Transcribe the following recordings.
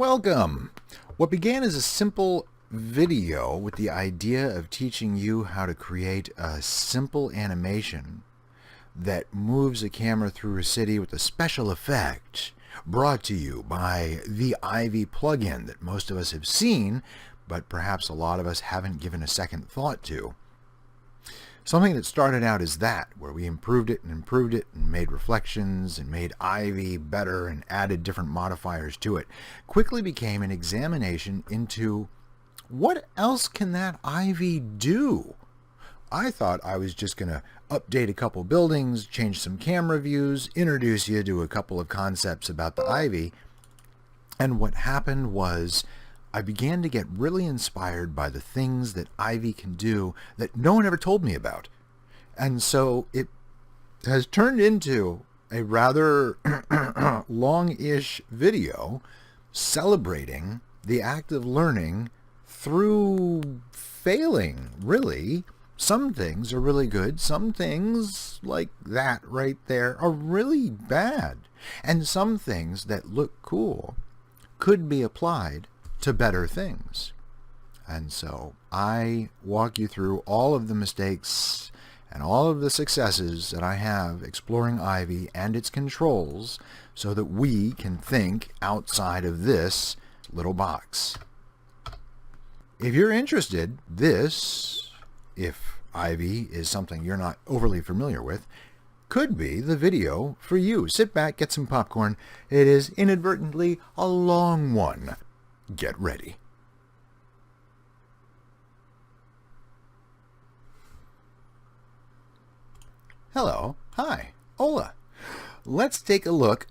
Welcome! What began as a simple video with the idea of teaching you how to create a simple animation that moves a camera through a city with a special effect, brought to you by the Ivy plugin that most of us have seen, but perhaps a lot of us haven't given a second thought to. Something that started out as that, where we improved it and made reflections and made Ivy better and added different modifiers to it, quickly became an examination into what else can that Ivy do? I thought I was just going to update a couple buildings, change some camera views, introduce you to a couple of concepts about the Ivy, and what happened was I began to get really inspired by the things that Ivy can do that no one ever told me about. And so it has turned into a rather long-ish video celebrating the act of learning through failing, really. Some things are really good. Some things, like that right there, are really bad. And some things that look cool could be applied to better things. And so I walk you through all of the mistakes and all of the successes that I have exploring Ivy and its controls so that we can think outside of this little box. If you're interested, this, if Ivy is something you're not overly familiar with, could be the video for you. Sit back, get some popcorn. It is inadvertently a long one. Get ready. Hello. Hi. Hola. Let's take a look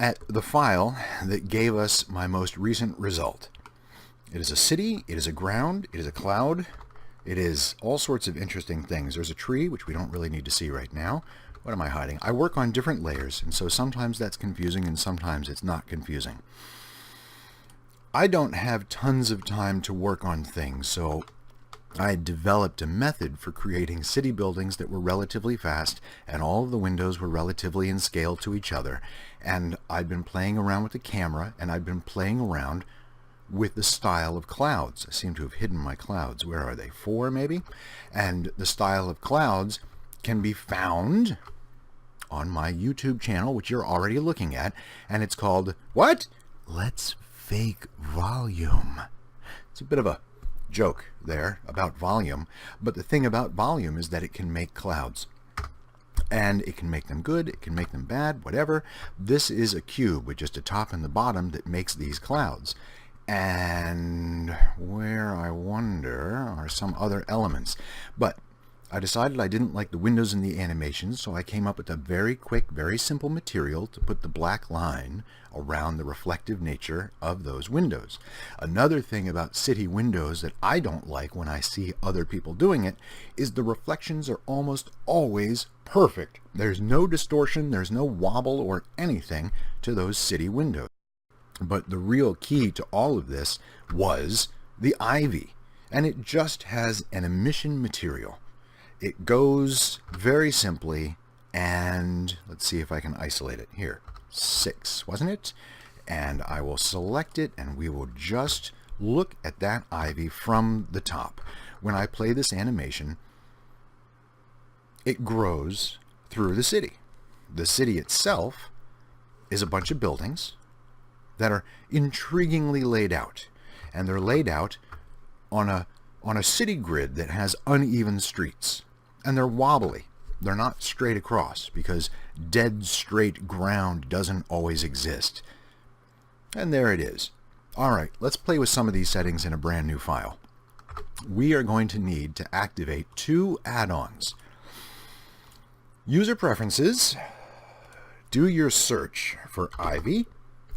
at the file that gave us my most recent result. It is a city, it is a ground, it is a cloud, it is all sorts of interesting things. There's a tree, which we don't really need to see right now. What am I hiding? I work on different layers, and so sometimes that's confusing and sometimes it's not confusing. I don't have tons of time to work on things, so I developed a method for creating city buildings that were relatively fast, and all of the windows were relatively in scale to each other. And I'd been playing around with the camera, and I'd been playing around with the style of clouds. I seem to have hidden my clouds. Where are they? 4 maybe? And the style of clouds can be found on my YouTube channel, which you're already looking at, and it's called, what? Let's Fake Volume. It's a bit of a joke there about volume, but the thing about volume is that it can make clouds. And it can make them good, it can make them bad, whatever. This is a cube with just a top and the bottom that makes these clouds. And where, I wonder, are some other elements. But I decided I didn't like the windows and the animations, so I came up with a very quick, very simple material to put the black line around the reflective nature of those windows. Another thing about city windows that I don't like when I see other people doing it is the reflections are almost always perfect. There's no distortion, there's no wobble or anything to those city windows. But the real key to all of this was the Ivy, and it just has an emission material. It goes very simply, and let's see if I can isolate it. Here, 6, wasn't it? And I will select it, and we will just look at that Ivy from the top. When I play this animation, it grows through the city. The city itself is a bunch of buildings that are intriguingly laid out, and they're laid out on a city grid that has uneven streets. And they're wobbly. They're not straight across because dead straight ground doesn't always exist. And there it is. All right, let's play with some of these settings in a brand new file. We are going to need to activate 2 add-ons. User Preferences. Do your search for Ivy,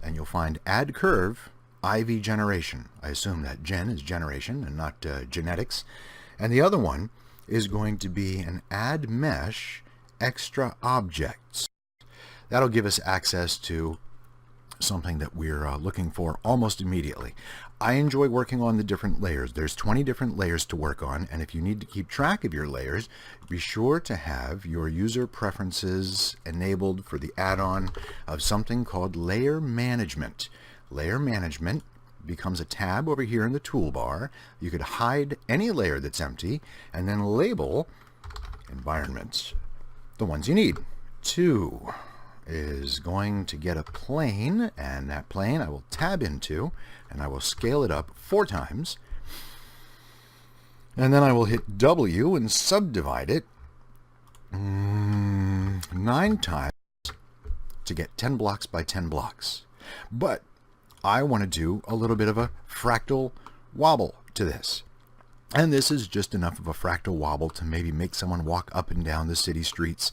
and you'll find Add Curve Ivy Generation. I assume that gen is generation and not genetics. And the other one is going to be an Add Mesh Extra Objects. That'll give us access to something that we're looking for almost immediately. I enjoy working on the different layers. There's 20 different layers to work on, and if you need to keep track of your layers, be sure to have your user preferences enabled for the add-on of something called Layer Management. Layer Management becomes a tab over here in the toolbar. You could hide any layer that's empty and then label environments, the ones you need. 2 is going to get a plane, and that plane I will tab into, and I will scale it up 4 times. And then I will hit W and subdivide it 9 times to get 10 blocks by 10 blocks. But I want to do a little bit of a fractal wobble to this. And this is just enough of a fractal wobble to maybe make someone walk up and down the city streets,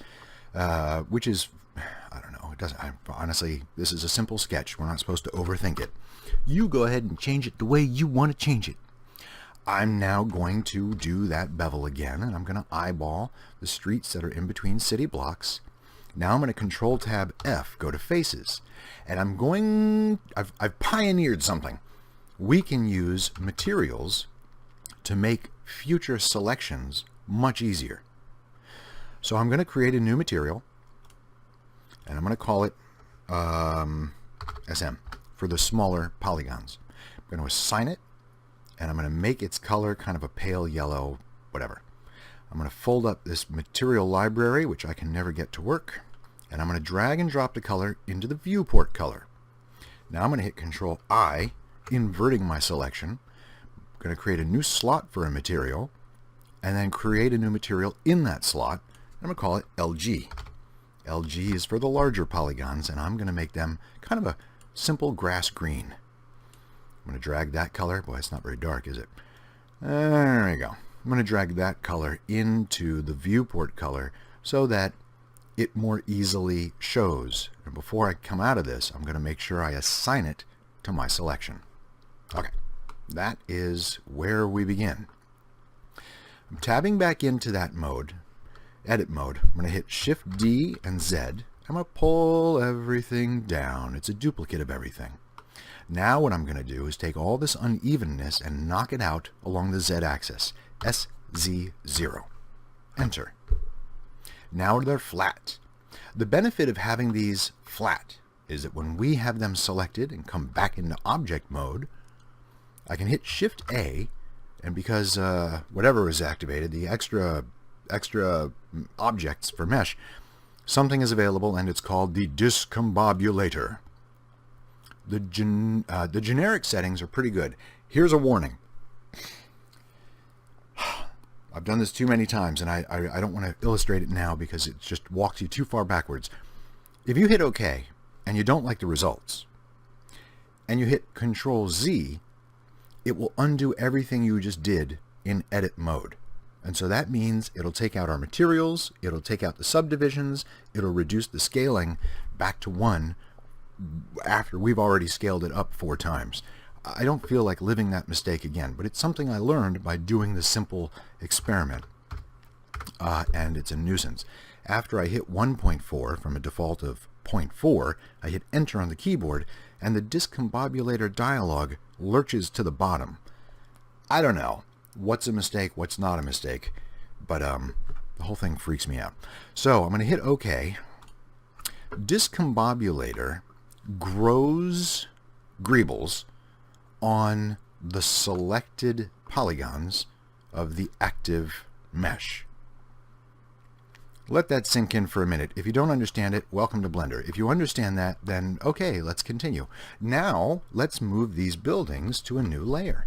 which is, I don't know, it doesn't, honestly, this is a simple sketch. We're not supposed to overthink it. You go ahead and change it the way you want to change it. I'm now going to do that bevel again, and I'm going to eyeball the streets that are in between city blocks. Now I'm going to Control Tab F, go to Faces, and I've pioneered something. We can use materials to make future selections much easier. So I'm going to create a new material, and I'm going to call it SM for the smaller polygons. I'm going to assign it, and I'm going to make its color kind of a pale yellow, whatever. I'm going to fold up this material library, which I can never get to work, and I'm going to drag and drop the color into the viewport color. Now I'm going to hit Control I, inverting my selection. I'm going to create a new slot for a material, and then create a new material in that slot. I'm going to call it LG. LG is for the larger polygons, and I'm going to make them kind of a simple grass green. I'm going to drag that color. Boy, it's not very dark, is it? There we go. I'm going to drag that color into the viewport color so that it more easily shows. And before I come out of this, I'm going to make sure I assign it to my selection. Okay, that is where we begin. I'm tabbing back into that mode, edit mode. I'm going to hit Shift D and Z. I'm going to pull everything down. It's a duplicate of everything. Now what I'm going to do is take all this unevenness and knock it out along the Z-axis. SZ0. Enter. Now they're flat. The benefit of having these flat is that when we have them selected and come back into object mode, I can hit Shift A, and because whatever is activated, the extra objects for mesh, something is available, and it's called the discombobulator. The generic settings are pretty good. Here's a warning. I've done this too many times, and I don't want to illustrate it now because it just walks you too far backwards. If you hit OK and you don't like the results, and you hit Control Z, it will undo everything you just did in edit mode. And so that means it'll take out our materials, it'll take out the subdivisions, it'll reduce the scaling back to 1 after we've already scaled it up 4 times. I don't feel like living that mistake again, but it's something I learned by doing the simple experiment, and it's a nuisance. After I hit 1.4 from a default of 0.4, I hit enter on the keyboard, and the discombobulator dialog lurches to the bottom. I don't know what's a mistake, what's not a mistake, but the whole thing freaks me out. So I'm going to hit OK. Discombobulator grows greebles on the selected polygons of the active mesh. Let that sink in for a minute. If you don't understand it, welcome to Blender. If you understand that, then okay, let's continue. Now, let's move these buildings to a new layer,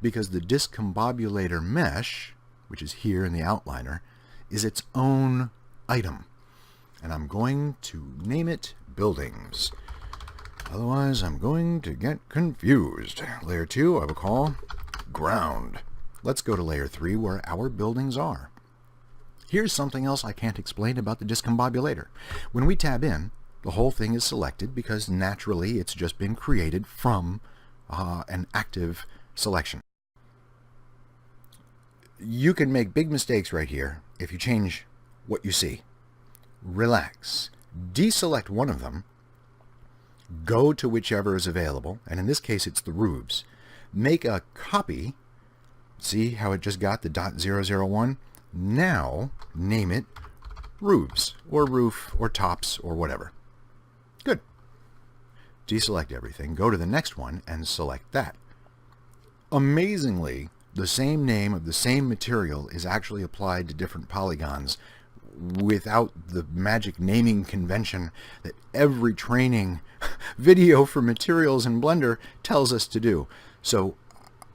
because the discombobulator mesh, which is here in the outliner, is its own item. And I'm going to name it Buildings. Otherwise, I'm going to get confused. Layer 2 I will call Ground. Let's go to Layer 3 where our buildings are. Here's something else I can't explain about the discombobulator. When we tab in, the whole thing is selected because naturally it's just been created from an active selection. You can make big mistakes right here if you change what you see. Relax. Deselect one of them. Go to whichever is available, and in this case it's the roofs. Make a copy. See how it just got the .001? Now name it roofs, or roof, or tops, or whatever. Good. deselect everything, go to the next one, and select that. Amazingly, the same name of the same material is actually applied to different polygons without the magic naming convention that every training video for materials in Blender tells us to do. So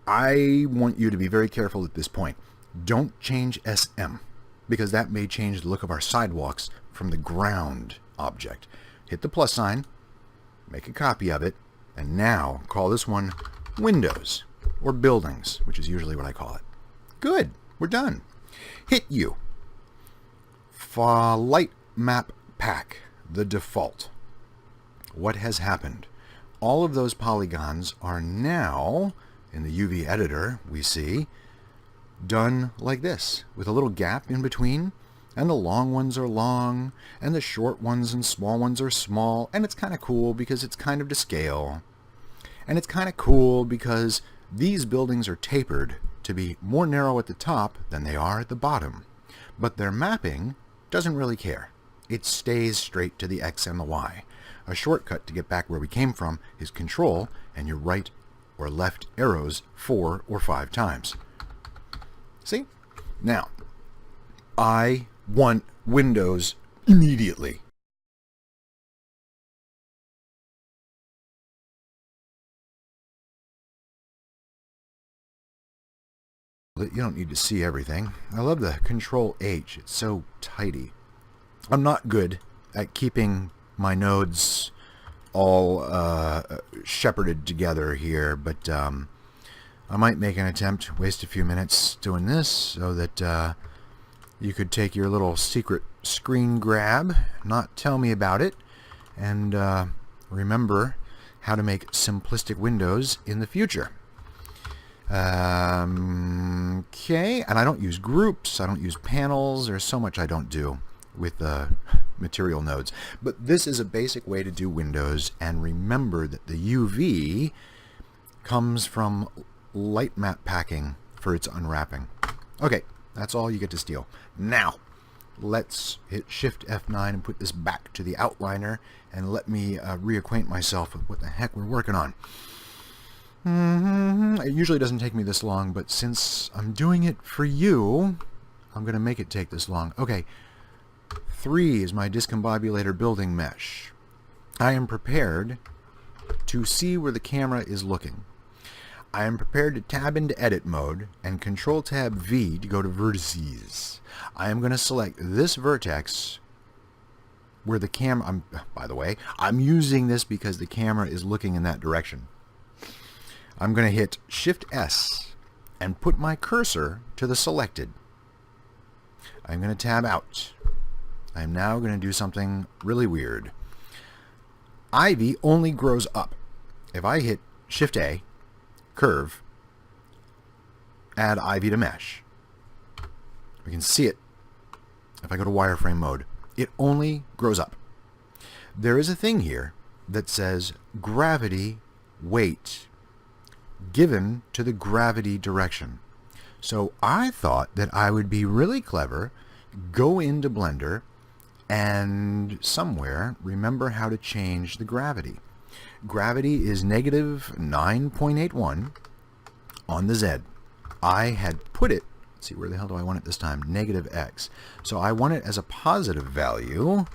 I want you to be very careful at this point. Don't change SM, because that may change the look of our sidewalks from the ground object. Hit the plus sign, make a copy of it, and now call this one windows, or buildings, which is usually what I call it. Good, we're done. Hit U. Light map pack, the default. What has happened? All of those polygons are now, in the UV editor, we see, done like this, with a little gap in between, and the long ones are long, and the short ones and small ones are small, and it's kind of cool because it's kind of to scale. And it's kind of cool because these buildings are tapered to be more narrow at the top than they are at the bottom. But their mapping doesn't really care. It stays straight to the X and the Y. A shortcut to get back where we came from is Control and your right or left arrows 4 or 5 times. See? Now, I want windows immediately. You don't need to see everything. I love the Control H. It's so tidy. I'm not good at keeping my nodes all shepherded together here, but I might make an attempt, waste a few minutes doing this so that you could take your little secret screen grab, not tell me about it, and remember how to make simplistic windows in the future. Okay, and I don't use groups, I don't use panels, there's so much I don't do with material nodes. But this is a basic way to do windows, and remember that the UV comes from light map packing for its unwrapping. Okay, that's all you get to steal. Now, let's hit Shift F9 and put this back to the outliner, and let me reacquaint myself with what the heck we're working on. It usually doesn't take me this long, but since I'm doing it for you, I'm going to make it take this long. Okay, 3 is my discombobulator building mesh. I am prepared to see where the camera is looking. I am prepared to tab into edit mode and Control Tab V to go to vertices. I am going to select this vertex where the camera, by the way, I'm using this because the camera is looking in that direction. I'm going to hit Shift S and put my cursor to the selected. I'm going to tab out. I'm now going to do something really weird. Ivy only grows up. If I hit Shift A, curve, add Ivy to mesh, we can see it. If I go to wireframe mode, it only grows up. There is a thing here that says gravity weight given to the gravity direction. So I thought that I would be really clever, go into Blender, and somewhere remember how to change the gravity. Gravity is negative 9.81 on the Z. I had put it, let's see, where the hell do I want it this time? Negative X. So I want it as a positive value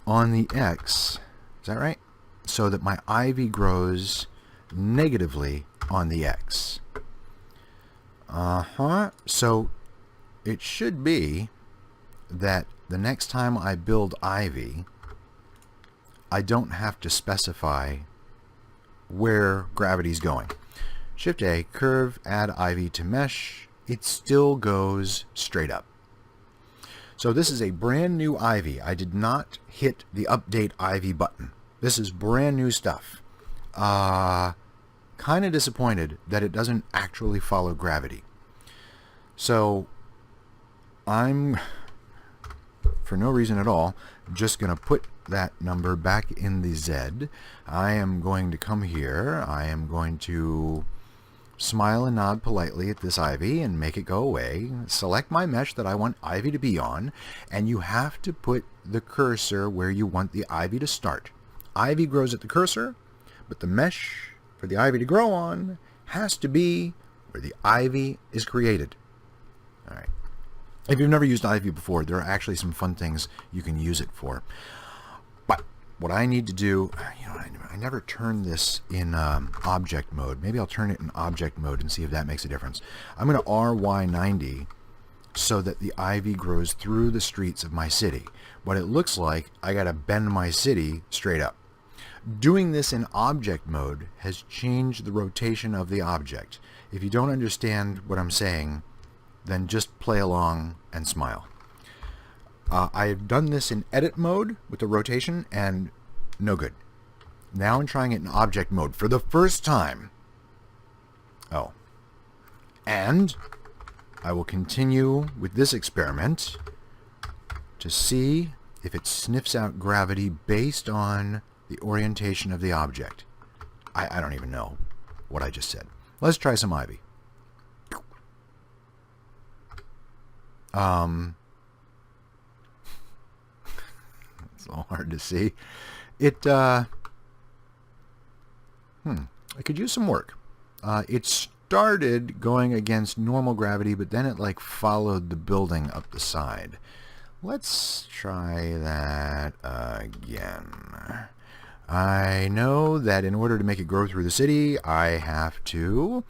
on the X. Is that right? So that my Ivy grows negatively on the X. So it should be that the next time I build Ivy, I don't have to specify where gravity's going. Shift A, curve, add Ivy to mesh. It still goes straight up. So this is a brand new Ivy. I did not hit the update Ivy button. This is brand new stuff. Kind of disappointed that it doesn't actually follow gravity. So I'm, for no reason at all, just going to put that number back in the Z. I am going to come here. I am going to smile and nod politely at this Ivy and make it go away. Select my mesh that I want Ivy to be on, and you have to put the cursor where you want the Ivy to start. Ivy grows at the cursor. but the mesh for the ivy to grow on has to be where the ivy is created. All right. If you've never used Ivy before, there are actually some fun things you can use it for. But what I need to do, I never turn this in object mode. Maybe I'll turn it in object mode and see if that makes a difference. I'm going to RY90 so that the ivy grows through the streets of my city. What it looks like, I got to bend my city straight up. Doing this in object mode has changed the rotation of the object. If you don't understand what I'm saying, then just play along and smile. I've done this in edit mode with the rotation and no good. Now I'm trying it in object mode for the first time. Oh. And I will continue with this experiment to see if it sniffs out gravity based on the orientation of the object. I don't even know what I just said. Let's try some ivy. It's all hard to see. I could use some work. It started going against normal gravity, but then it like followed the building up the side. Let's try that again. I know that in order to make it grow through the city, I have to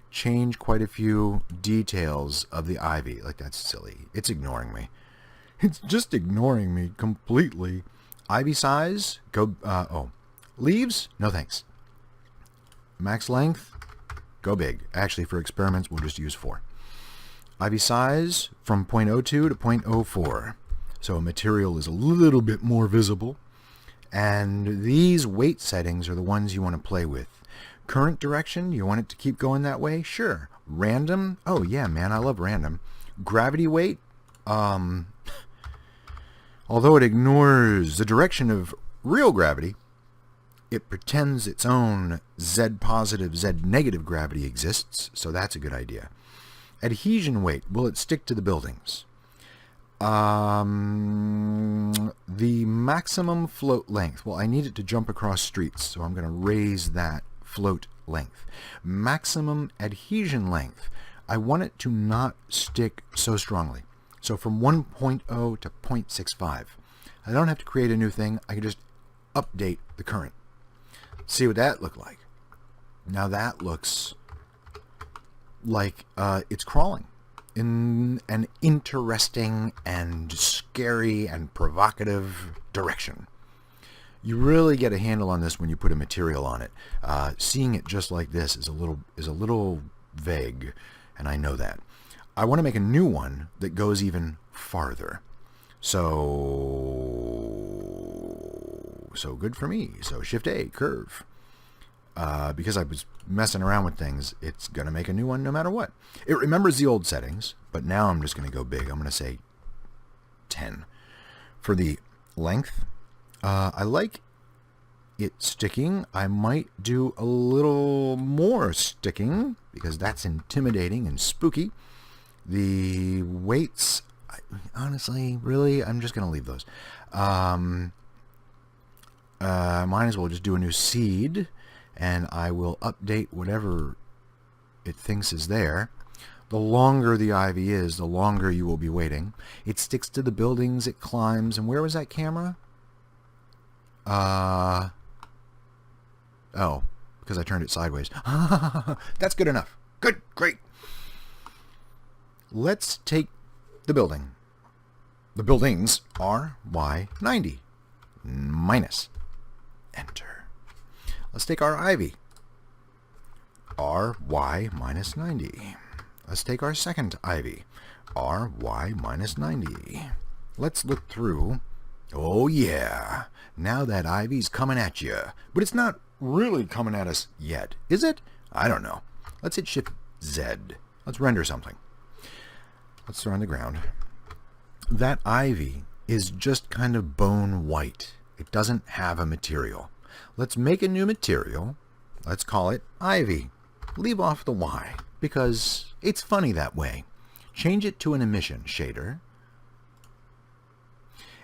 change quite a few details of the ivy. Like, that's silly. It's ignoring me. It's just ignoring me completely. Ivy size, go, leaves, no thanks. Max length, go big. Actually, for experiments, we'll just use 4. Ivy size from 0.02 to 0.04. So material is a little bit more visible. And these weight settings are the ones you want to play with. Current direction, you want it to keep going that way? Sure. Random? Oh yeah, man, I love random. Gravity weight? Although it ignores the direction of real gravity, it pretends its own Z positive, Z negative gravity exists, so that's a good idea. Adhesion weight, will it stick to the buildings? The maximum float length, well, I need it to jump across streets, so I'm going to raise that float length. Maximum adhesion length, I want it to not stick so strongly. So from 1.0 to 0.65. I don't have to create a new thing. I can just update the current. See what that looked like. Now that looks like it's crawling in an interesting and scary and provocative direction. You really get a handle on this when you put a material on it. Seeing it just like this is a little vague, and I know that. I want to make a new one that goes even farther. So good for me. So Shift A, curve. Because I was messing around with things, it's going to make a new one no matter what. It remembers the old settings, but now I'm just going to go big. I'm going to say 10. For the length, I like it sticking. I might do a little more sticking, because that's intimidating and spooky. The weights, honestly, really, I'm just going to leave those. Might as well just do a new seed, and I will update whatever it thinks is there. The longer the ivy is, the longer you will be waiting. It sticks to the buildings, it climbs, and where was that camera? Oh, because I turned it sideways. That's good enough. Good, great. Let's take the building. The buildings are Y90. Minus. Enter. Let's take our ivy. RY minus 90. Let's take our second ivy. RY minus 90. Let's look through. Oh yeah. Now that ivy's coming at you. But it's not really coming at us yet, is it? I don't know. Let's hit Shift Z. Let's render something. Let's throw on the ground. That ivy is just kind of bone white. It doesn't have a material. Let's make a new material. Let's call it ivy. Leave off the Y, because it's funny that way. Change it to an emission shader.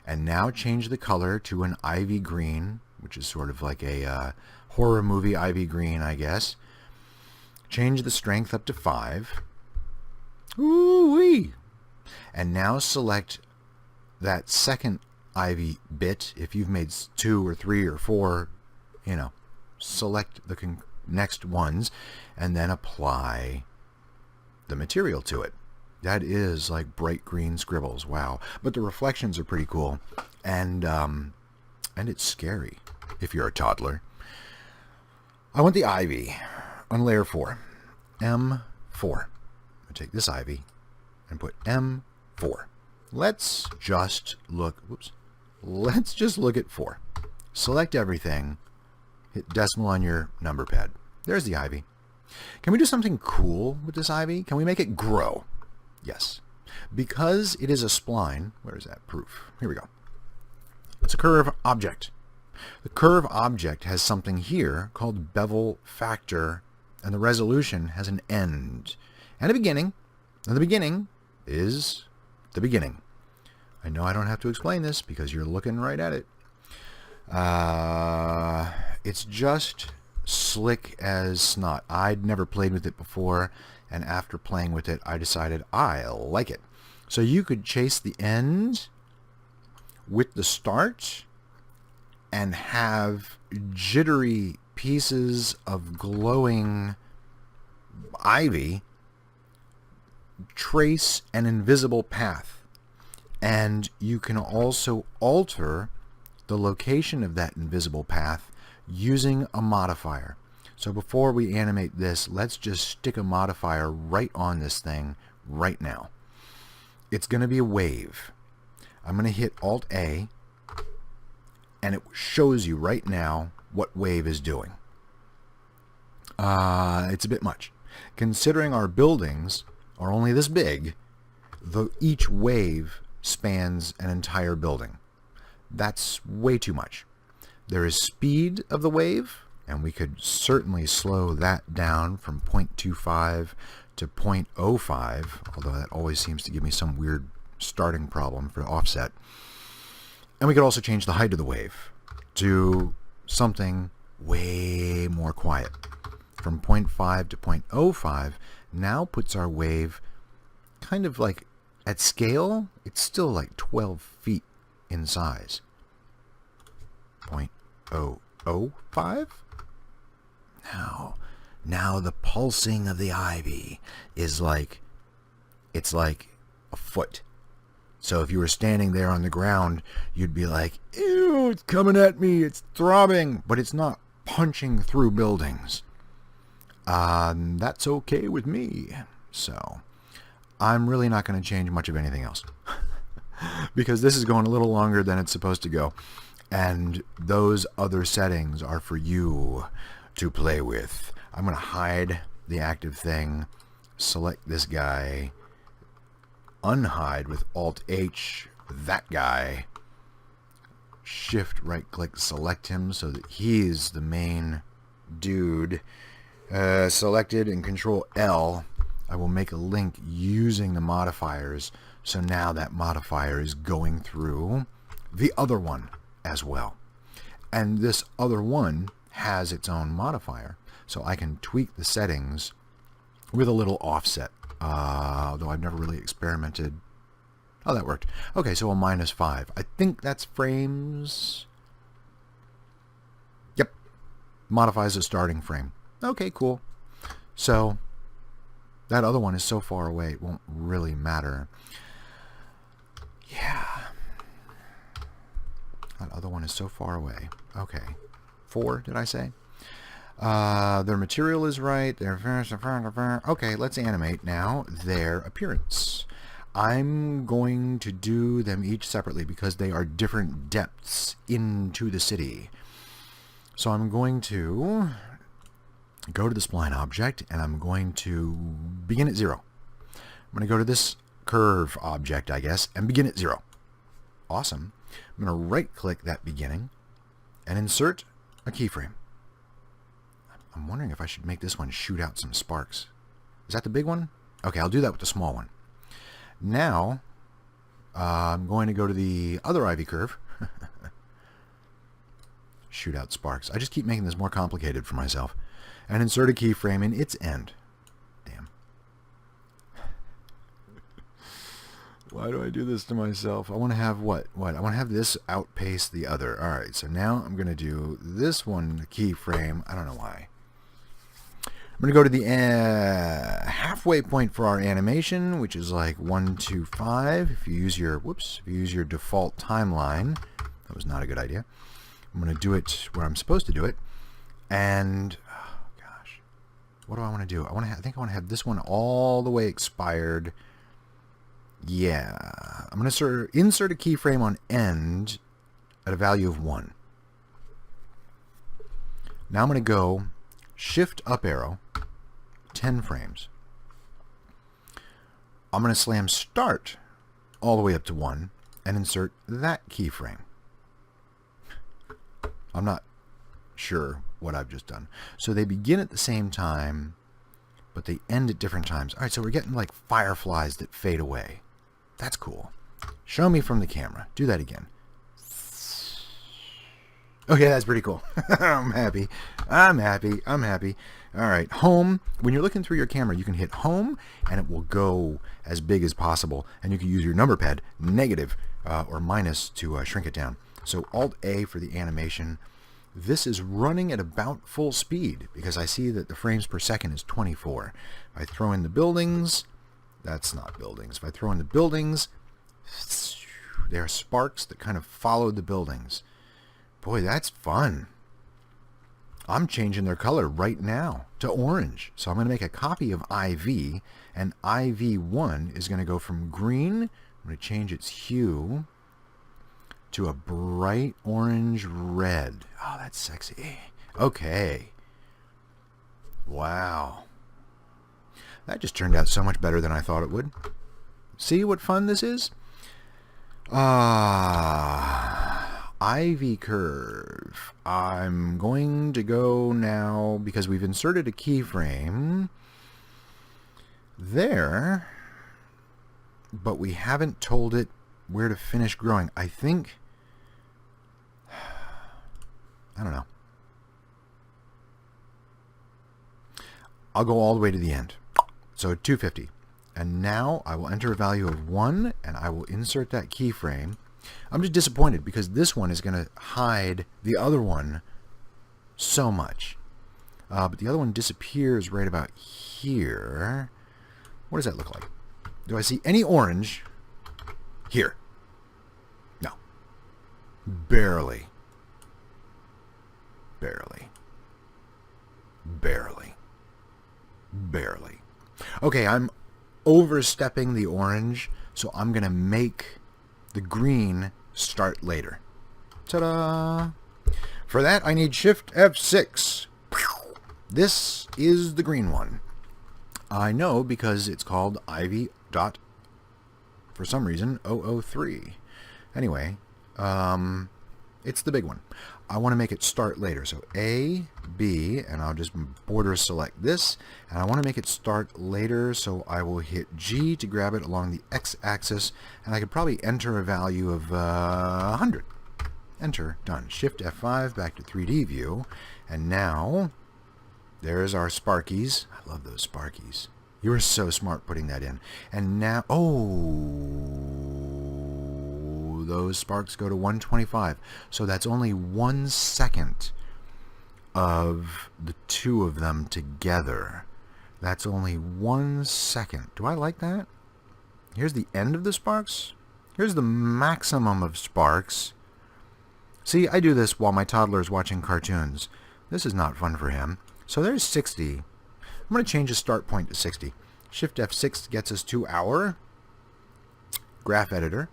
And now change the color to an ivy green, which is sort of like a horror movie Ivy green, I guess. Change the strength up to 5. Ooh-wee! And now select that second Ivy bit. If you've made 2 or 3 or 4, select the next ones and then apply the material to it. That is like bright green scribbles. Wow. But the reflections are pretty cool. And it's scary if you're a toddler. I want the Ivy on layer 4. M4. I take this Ivy and put M4. Let's just look at 4. Select everything. Hit decimal on your number pad. There's the Ivy. Can we do something cool with this Ivy? Can we make it grow? Yes. Because it is a spline. Where is that proof? Here we go. It's a curve object. The curve object has something here called bevel factor, and the resolution has an end and a beginning. And the beginning is the beginning. I know I don't have to explain this because you're looking right at it. It's just slick as snot. I'd never played with it before, and after playing with it, I decided I like it. So you could chase the end with the start and have jittery pieces of glowing ivy trace an invisible path. And you can also alter the location of that invisible path using a modifier. So before we animate this, let's just stick a modifier right on this thing right now. It's going to be a wave. I'm going to hit Alt-A, and it shows you right now what wave is doing. It's a bit much. Considering our buildings are only this big, each wave spans an entire building. That's way too much. There is speed of the wave, and we could certainly slow that down from 0.25 to 0.05, although that always seems to give me some weird starting problem for offset. And we could also change the height of the wave to something way more quiet. From 0.5 to 0.05 now puts our wave kind of like at scale. It's still like 12 feet in size. 0.005. Now the pulsing of the ivy is like, it's like a foot. So if you were standing there on the ground, you'd be like, ew, it's coming at me, it's throbbing, but it's not punching through buildings. That's okay with me. So I'm really not going to change much of anything else because this is going a little longer than it's supposed to go. And those other settings are for you to play with. I'm going to hide the active thing, select this guy, unhide with Alt-H that guy, Shift right-click, select him so that he's the main dude. Selected, and Control-L. I will make a link using the modifiers, so now that modifier is going through the other one as well. And this other one has its own modifier, so I can tweak the settings with a little offset, although I've never really experimented. Oh, that worked. Okay, so a -5. I think that's frames. Yep. Modifies the starting frame. Okay, cool. So that other one is so far away, it won't really matter. Yeah. That other one is so far away. Okay. 4, did I say? Their material is right. Okay, let's animate now their appearance. I'm going to do them each separately because they are different depths into the city. So I'm going to go to the spline object, and I'm going to begin at 0. I'm going to go to this curve object, I guess, and begin at 0. Awesome. I'm going to right-click that beginning and insert a keyframe. I'm wondering if I should make this one shoot out some sparks. Is that the big one? Okay, I'll do that with the small one. Now, I'm going to go to the other Ivy curve. shoot out sparks. I just keep making this more complicated for myself. And insert a keyframe in its end. Damn. Why do I do this to myself? I want to have what? I want to have this outpace the other. Alright, so now I'm going to do this one keyframe. I don't know why. I'm going to go to the halfway point for our animation, which is like 1, 2, 5. If you use your, if you use your default timeline, that was not a good idea. I'm going to do it where I'm supposed to do it. And, oh gosh, what do I want to do? I think I want to have this one all the way expired. Yeah, I'm going to insert a keyframe on end at a value of 1. Now I'm going to go Shift up arrow, 10 frames. I'm going to slam start all the way up to 1 and insert that keyframe. I'm not sure what I've just done. So they begin at the same time, but they end at different times. All right, so we're getting like fireflies that fade away. That's cool. Show me from the camera. Do that again. Okay, that's pretty cool. I'm happy. I'm happy. I'm happy. All right, home. When you're looking through your camera, you can hit home, and it will go as big as possible. And you can use your number pad, negative or minus, to shrink it down. So Alt-A for the animation. This is running at about full speed because I see that the frames per second is 24. If I throw in the buildings, that's not buildings. If I throw in the buildings, there are sparks that kind of follow the buildings. Boy, that's fun. I'm changing their color right now to orange. So I'm going to make a copy of IV, and IV1 is going to go from green. I'm going to change its hue to a bright orange red. Oh, that's sexy. Okay. Wow. That just turned out so much better than I thought it would. See what fun this is? Ivy Curve. I'm going to go now, because we've inserted a keyframe there, but we haven't told it where to finish growing. I think, I don't know. I'll go all the way to the end. So 250. And now I will enter a value of 1, and I will insert that keyframe. I'm just disappointed because this one is going to hide the other one so much. But the other one disappears right about here. What does that look like? Do I see any orange here? No. Barely. Barely. Barely. Barely. Okay, I'm overstepping the orange, so I'm going to make the green start later. Ta-da! For that, I need Shift F6. This is the green one. I know because it's called Ivy dot, for some reason, 003. Anyway, it's the big one. I want to make it start later. So A, B, and I'll just border select this. And I want to make it start later, so I will hit G to grab it along the x-axis. And I could probably enter a value of 100. Enter. Done. Shift F5 back to 3D view. And now, there's our sparkies. I love those sparkies. You were so smart putting that in. And now, those sparks go to 125. So that's only 1 second of the two of them together. That's only 1 second. Do I like that? Here's the end of the sparks. Here's the maximum of sparks. See, I do this while my toddler is watching cartoons. This is not fun for him. So there's 60. I'm going to change the start point to 60. Shift F6 gets us to our graph editor.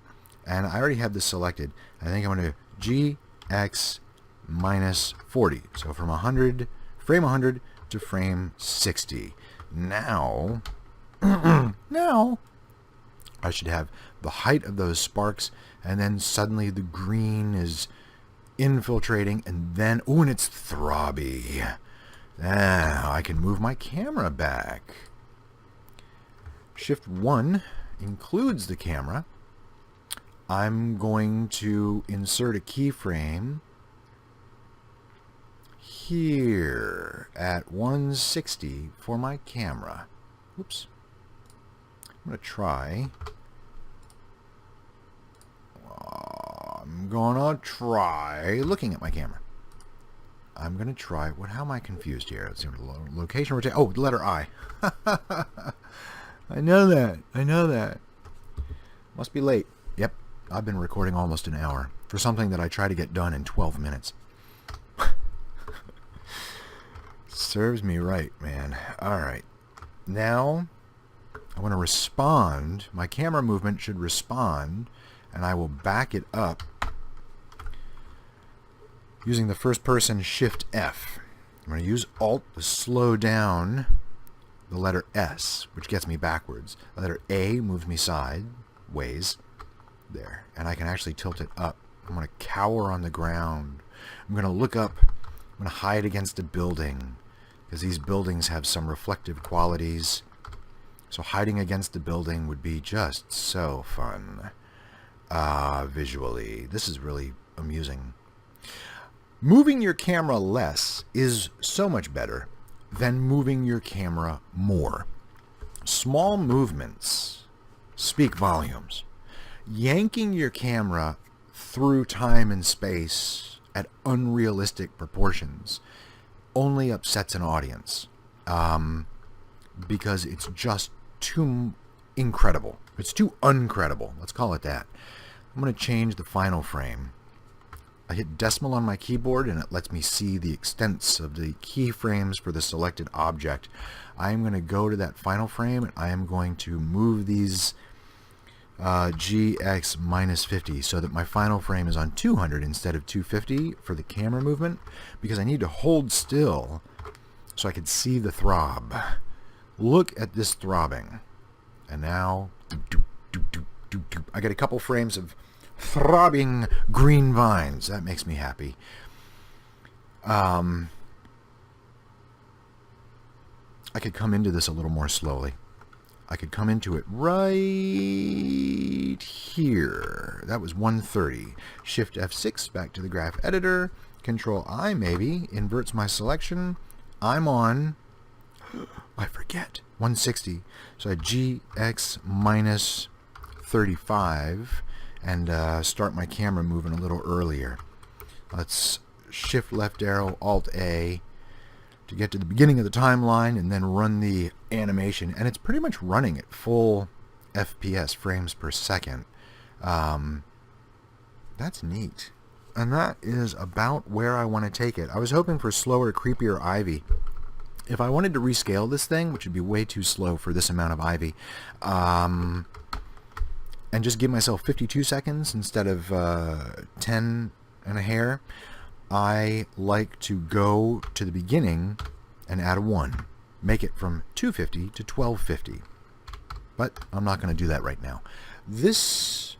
And I already have this selected. I think I'm going to GX minus 40. So from frame 100 to frame 60. Now, now I should have the height of those sparks, and then suddenly the green is infiltrating, and then, and it's throbby. Now I can move my camera back. Shift 1 includes the camera. I'm going to insert a keyframe here at 160 for my camera. Oops. I'm going to try. I'm going to try looking at my camera. I'm going to try. How am I confused here? Let's see. Location rotate. Oh, the letter I. I know that. I know that. Must be late. Yep. I've been recording almost an hour for something that I try to get done in 12 minutes. Serves me right, man. All right. Now, I want to respond. My camera movement should respond, and I will back it up using the first person Shift F. I'm going to use Alt to slow down the letter S, which gets me backwards. The letter A moves me sideways. There. And I can actually tilt it up. I'm going to cower on the ground. I'm going to look up. I'm going to hide against a building, because these buildings have some reflective qualities. So hiding against the building would be just so fun visually. This is really amusing. Moving your camera less is so much better than moving your camera more. Small movements speak volumes. Yanking your camera through time and space at unrealistic proportions only upsets an audience because it's just too incredible. It's too uncredible. Let's call it that. I'm going to change the final frame. I hit decimal on my keyboard and it lets me see the extents of the keyframes for the selected object. I'm going to go to that final frame and I am going to move these GX minus 50 so that my final frame is on 200 instead of 250 for the camera movement, because I need to hold still so I can see the throb. Look at this throbbing. And now I get a couple frames of throbbing green vines. That makes me happy. I could come into this a little more slowly. I could come into it right here. That was 130. Shift F6 back to the graph editor. Control I maybe inverts my selection. I'm on, I forget, 160. So I GX minus 35 and start my camera moving a little earlier. Let's shift left arrow, Alt A to get to the beginning of the timeline and then run the animation. And it's pretty much running at full FPS, frames per second. That's neat. And that is about where I want to take it. I was hoping for slower, creepier Ivy. If I wanted to rescale this thing, which would be way too slow for this amount of Ivy, and just give myself 52 seconds instead of 10 and a hair, I like to go to the beginning and add a 1. Make it from 250 to 1250. But I'm not going to do that right now. This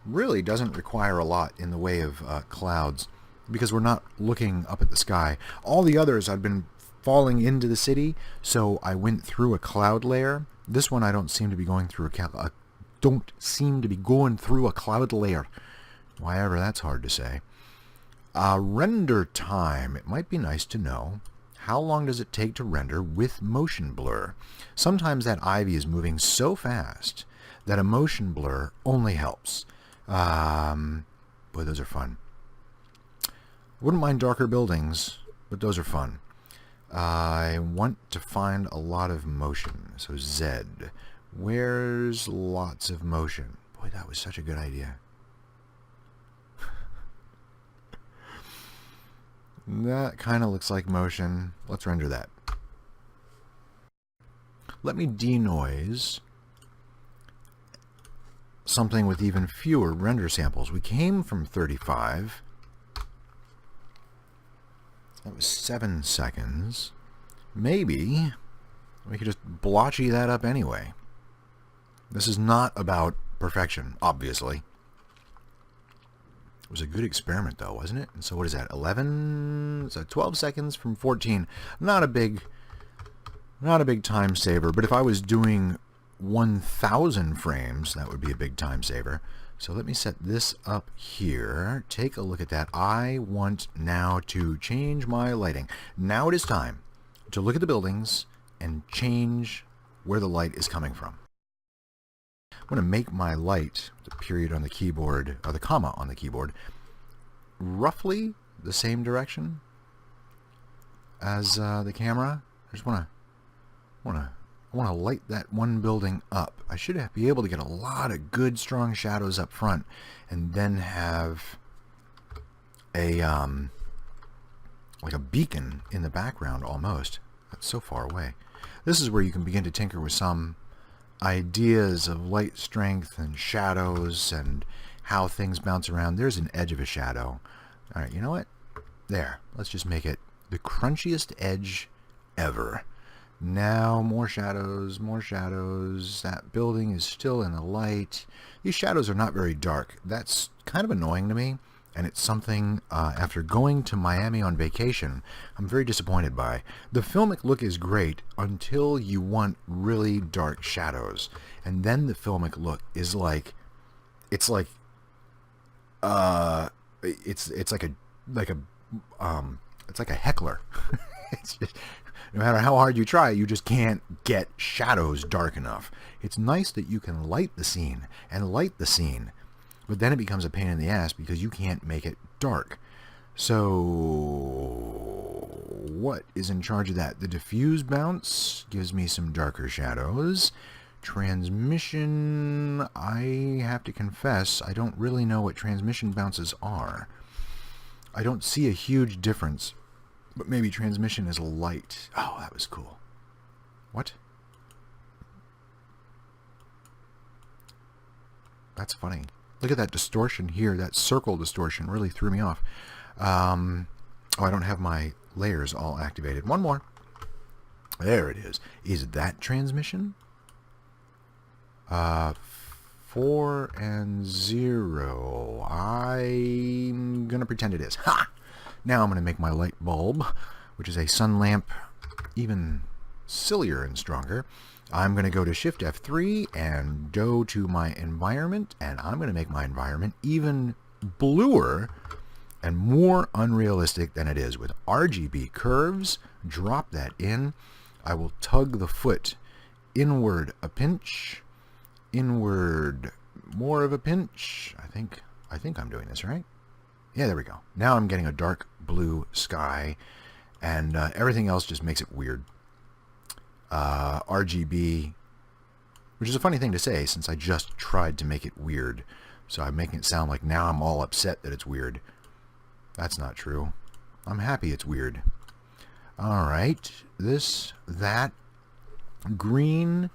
really doesn't require a lot in the way of clouds, because we're not looking up at the sky. All the others I've been falling into the city, so I went through a cloud layer. This one I don't seem to be going through a cloud layer. Why ever that's hard to say. Render time. It might be nice to know. How long does it take to render with motion blur? Sometimes that Ivy is moving so fast that a motion blur only helps. Boy, those are fun. Wouldn't mind darker buildings, but those are fun. I want to find a lot of motion. So Z. Where's lots of motion? Boy, that was such a good idea. That kind of looks like motion. Let's render that. Let me denoise something with even fewer render samples. We came from 35. That was 7 seconds. Maybe we could just blotchy that up anyway. This is not about perfection, obviously. It was a good experiment, though, wasn't it? And so what is that? 11? So 12 seconds from 14. Not a big time saver. But if I was doing 1,000 frames, that would be a big time saver. So let me set this up here. Take a look at that. I want now to change my lighting. Now it is time to look at the buildings and change where the light is coming from. I'm going to make my light, the period on the keyboard, or the comma on the keyboard, roughly the same direction as the camera. I just want to light that one building up. I should be able to get a lot of good strong shadows up front, and then have a like a beacon in the background almost. That's so far away. This is where you can begin to tinker with some ideas of light strength and shadows and how things bounce around. There's an edge of a shadow. All right, you know what? There. Let's just make it the crunchiest edge ever. Now, more shadows, more shadows. That building is still in the light. These shadows are not very dark. That's kind of annoying to me, and it's something, after going to Miami on vacation, I'm very disappointed by. The filmic look is great until you want really dark shadows, and then the filmic look is like, it's like a heckler. It's just, no matter how hard you try, you just can't get shadows dark enough. It's nice that you can light the scene, but then it becomes a pain in the ass because you can't make it dark. So what is in charge of that? The diffuse bounce gives me some darker shadows. Transmission, I have to confess, I don't really know what transmission bounces are. I don't see a huge difference, but maybe transmission is light. Oh, that was cool. What? That's funny. Look at that distortion here. That circle distortion really threw me off. Oh, I don't have my layers all activated. One more. There it is. Is that transmission? 4 and 0. I'm going to pretend it is. Ha! Now I'm going to make my light bulb, which is a sun lamp, even sillier and stronger. I'm going to go to Shift F3 and go to my environment, and I'm going to make my environment even bluer and more unrealistic than it is with RGB curves. Drop that in. I will tug the foot inward a pinch, inward more of a pinch. I think I'm doing this right. Yeah, there we go. Now I'm getting a dark blue sky, and everything else just makes it weird. RGB, which is a funny thing to say since I just tried to make it weird. So I'm making it sound like now I'm all upset that it's weird. That's not true. I'm happy it's weird. Alright, that. Green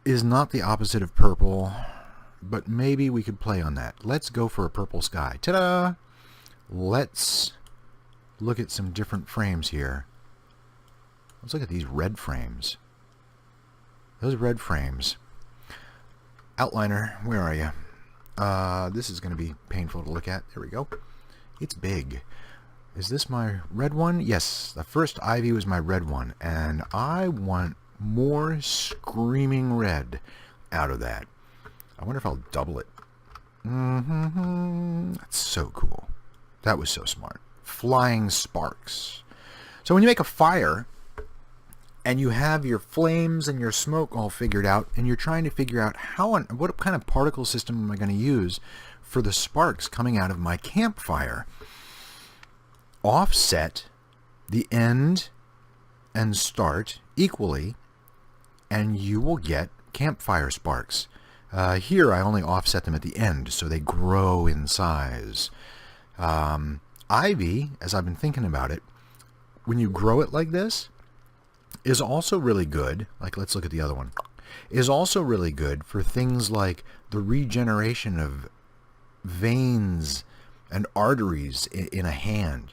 is not the opposite of purple, but maybe we could play on that. Let's go for a purple sky. Ta-da! Let's look at some different frames here. Let's look at these red frames. Those red frames. Outliner, where are you? This is going to be painful to look at. There we go. It's big. Is this my red one? Yes, the first Ivy was my red one, and I want more screaming red out of that. I wonder if I'll double it. That's so cool. That was so smart. Flying sparks. So when you make a fire and you have your flames and your smoke all figured out, and you're trying to figure out what kind of particle system am I going to use for the sparks coming out of my campfire, offset the end and start equally, and you will get campfire sparks. Here I only offset them at the end, so they grow in size. Ivy, as I've been thinking about it, when you grow it like this, is also really good. Like, let's look at the other one. Is also really good for things like the regeneration of veins and arteries in a hand.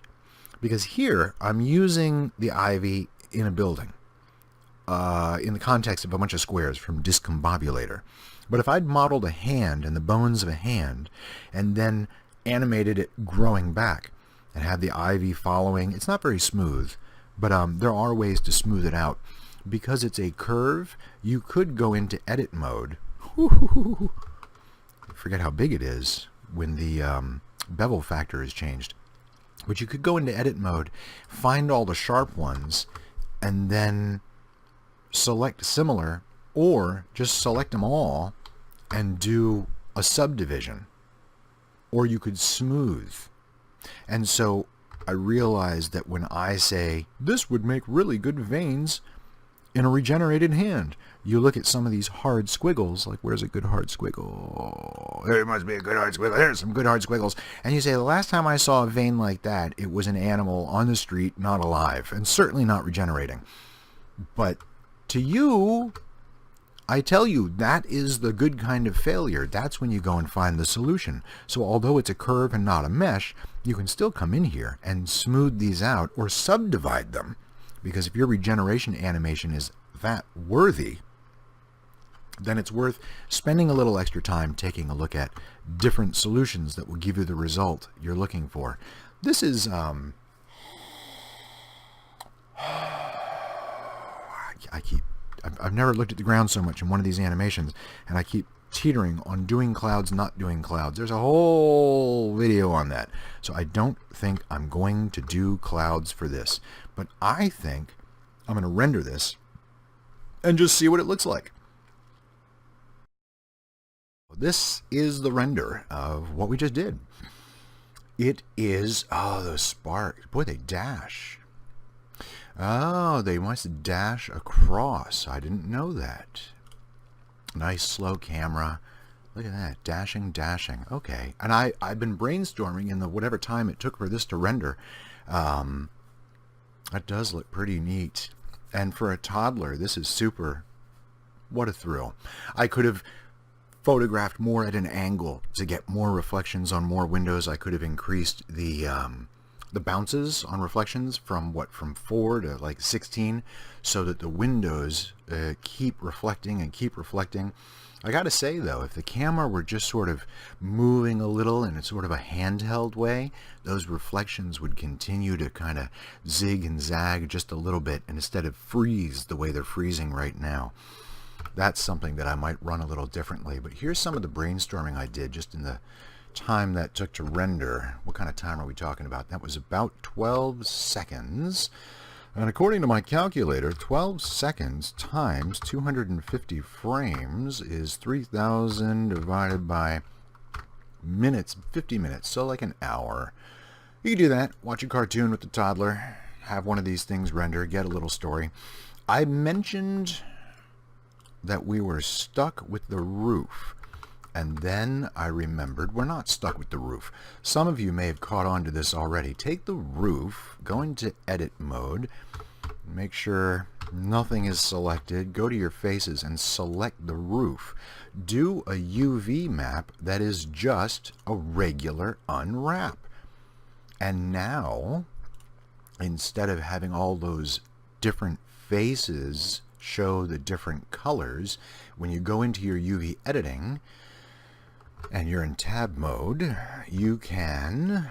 Because here, I'm using the Ivy in a building, in the context of a bunch of squares from Discombobulator. But if I'd modeled a hand and the bones of a hand, and then animated it growing back, and had the Ivy following, it's not very smooth, but there are ways to smooth it out. Because it's a curve, you could go into edit mode. forget how big it is when the bevel factor is changed. But you could go into edit mode, find all the sharp ones, and then select similar, or just select them all and do a subdivision. Or you could smooth. And so I realized that when I say, this would make really good veins in a regenerated hand, you look at some of these hard squiggles, like where's a good hard squiggle? There must be a good hard squiggle. There's some good hard squiggles. And you say, the last time I saw a vein like that, it was an animal on the street, not alive, and certainly not regenerating. But to you, I tell you, that is the good kind of failure. That's when you go and find the solution. So although it's a curve and not a mesh, you can still come in here and smooth these out or subdivide them. Because if your regeneration animation is that worthy, then it's worth spending a little extra time taking a look at different solutions that will give you the result you're looking for. This is, I've never looked at the ground so much in one of these animations, and I keep teetering on doing clouds, not doing clouds. There's a whole video on that. So I don't think I'm going to do clouds for this, but I think I'm going to render this and just see what it looks like. This is the render of what we just did. It is, oh, those sparks. Boy, they dash. Oh, they must dash across. I didn't know that. Nice slow camera. Look at that. Dashing, dashing. Okay. And I've been brainstorming in the whatever time it took for this to render. That does look pretty neat. And for a toddler, this is super. What a thrill. I could have photographed more at an angle to get more reflections on more windows. I could have increased the bounces on reflections from 4 to like 16, so that the windows keep reflecting and keep reflecting. I gotta say though, if the camera were just sort of moving a little in a sort of a handheld way, those reflections would continue to kind of zig and zag just a little bit, and instead of freeze the way they're freezing right now. That's something that I might run a little differently. But here's some of the brainstorming I did just in the time that took to render. What kind of time are we talking about? That was about 12 seconds. And according to my calculator, 12 seconds times 250 frames is 3,000 divided by minutes, 50 minutes, so like an hour. You can do that, watch a cartoon with the toddler, have one of these things render, get a little story. I mentioned that we were stuck with the roof. And then I remembered we're not stuck with the roof. Some of you may have caught on to this already. Take the roof, go into edit mode, make sure nothing is selected, go to your faces and select the roof. Do a UV map that is just a regular unwrap. And now, instead of having all those different faces show the different colors, when you go into your UV editing and you're in tab mode, you can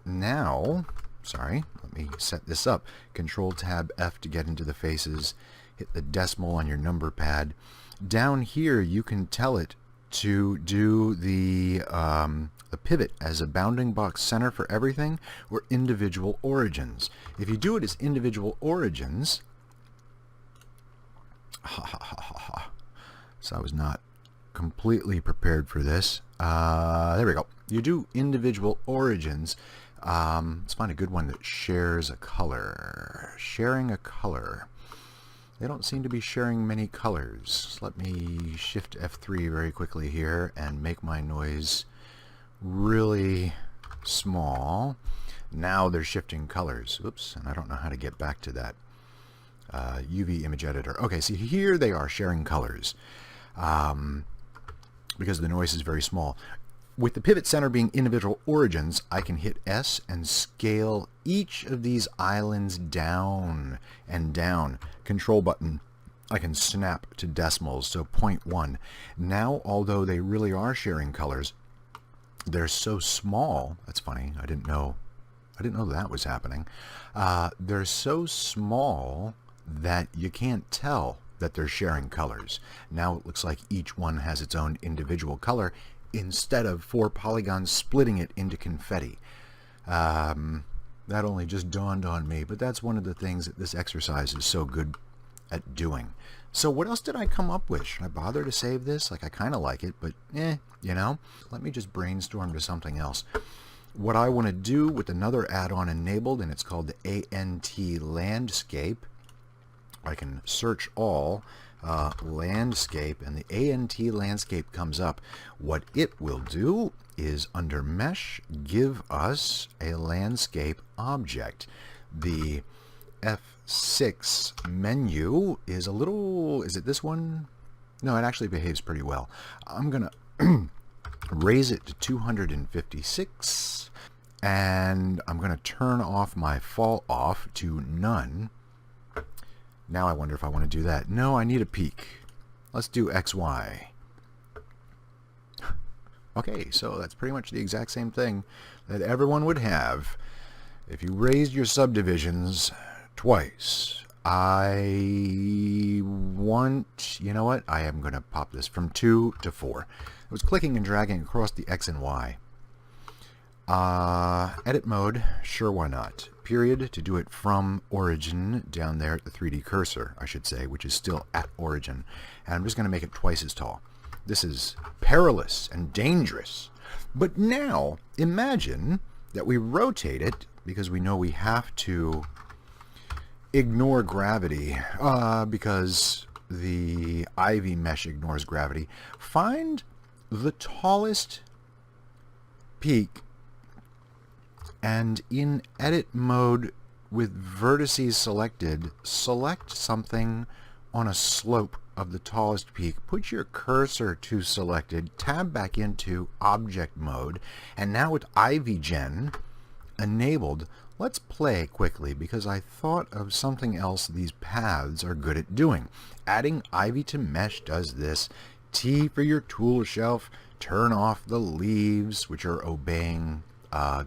now, sorry, let me set this up, Control Tab F to get into the faces, hit the decimal on your number pad. Down here you can tell it to do the pivot as a bounding box center for everything, or individual origins. If you do it as individual origins, so I was not completely prepared for this. There we go. You do individual origins. Let's find a good one that shares a color. Sharing a color. They don't seem to be sharing many colors. Let me shift F3 very quickly here and make my noise really small. Now they're shifting colors. Oops, and I don't know how to get back to that. UV image editor. Okay, see here they are sharing colors because the noise is very small. With the pivot center being individual origins, I can hit S and scale each of these islands down and down. Control button, I can snap to decimals, so 0.1. Now, although they really are sharing colors, they're so small. That's funny. I didn't know that was happening. They're so small that you can't tell that they're sharing colors. Now it looks like each one has its own individual color, instead of 4 polygons splitting it into confetti. That only just dawned on me, but that's one of the things that this exercise is so good at doing. So what else did I come up with? Should I bother to save this? Like, I kind of like it, but you know. Let me just brainstorm to something else. What I want to do with another add-on enabled, and it's called the ANT Landscape. I can search all landscape, and the ANT Landscape comes up. What it will do is, under Mesh, give us a landscape object. The F6 menu is a little... Is it this one? No, it actually behaves pretty well. I'm going to raise it to 256, and I'm going to turn off my fall off to none. Now I wonder if I want to do that. No, I need a peak. Let's do XY. Okay, so that's pretty much the exact same thing that everyone would have if you raised your subdivisions twice. I want... You know what? I am going to pop this from 2 to 4. It was clicking and dragging across the X and Y. Edit mode, sure, why not? Period, to do it from origin down there at the 3D cursor, I should say, which is still at origin. And I'm just going to make it twice as tall. This is perilous and dangerous. But now, imagine that we rotate it, because we know we have to ignore gravity, because the Ivy mesh ignores gravity. Find the tallest peak, and in edit mode with vertices selected, select something on a slope of the tallest peak. Put your cursor to selected, tab back into object mode, and now with Ivy Gen enabled, let's play quickly, because I thought of something else these paths are good at doing. Adding Ivy to mesh does this. T for your tool shelf. Turn off the leaves, which are obeying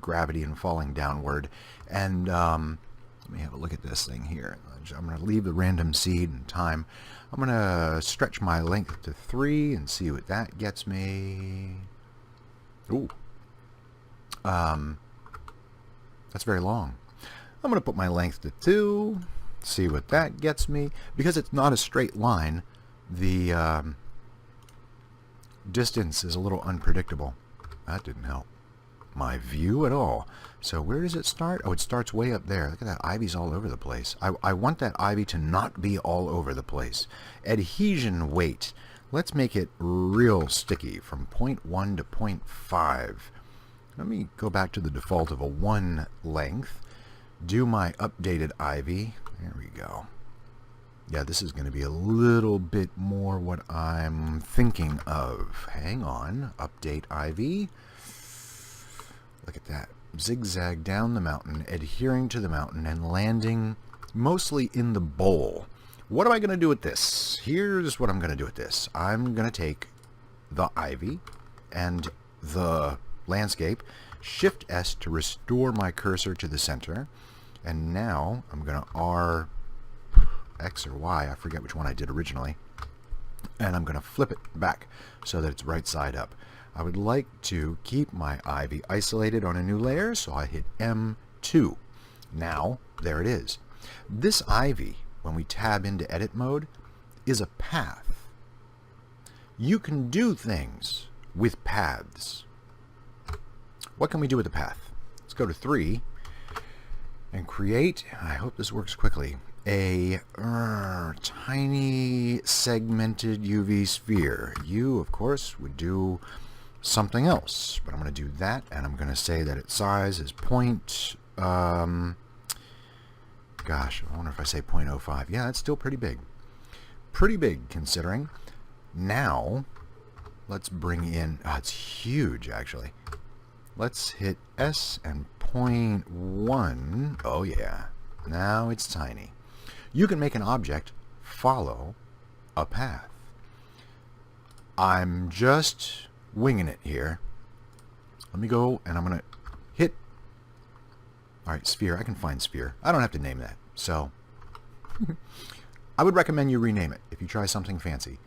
gravity and falling downward. And let me have a look at this thing here. I'm going to leave the random seed and time. I'm going to stretch my length to 3 and see what that gets me. Ooh. That's very long. I'm going to put my length to 2, see what that gets me. Because it's not a straight line, the distance is a little unpredictable. That didn't help my view at all. So where does it start? Oh, it starts way up there. Look at that. Ivy's all over the place. I want that ivy to not be all over the place. Adhesion weight. Let's make it real sticky from 0.1 to 0.5. Let me go back to the default of a 1 length. Do my updated ivy. There we go. Yeah, this is going to be a little bit more what I'm thinking of. Hang on. Update ivy. Look at that. Zigzag down the mountain, adhering to the mountain, and landing mostly in the bowl. What am I going to do with this? Here's what I'm going to do with this. I'm going to take the ivy and the landscape, Shift S to restore my cursor to the center, and now I'm going to R, X or Y, I forget which one I did originally, and I'm going to flip it back so that it's right side up. I would like to keep my ivy isolated on a new layer, so I hit M2. Now, there it is. This ivy, when we tab into edit mode, is a path. You can do things with paths. What can we do with a path? Let's go to 3 and create, I hope this works quickly, a tiny segmented UV sphere. You, of course, would do something else, but I'm going to do that, and I'm going to say that its size is gosh, I wonder if I say 0.05. Yeah, it's still pretty big. Pretty big, considering. Now, let's bring in, it's huge, actually. Let's hit S and 0.1. Oh, yeah. Now it's tiny. You can make an object follow a path. I'm just winging it here. Let me go, and I'm going to hit. All right, sphere. I can find sphere. I don't have to name that. So I would recommend you rename it if you try something fancy.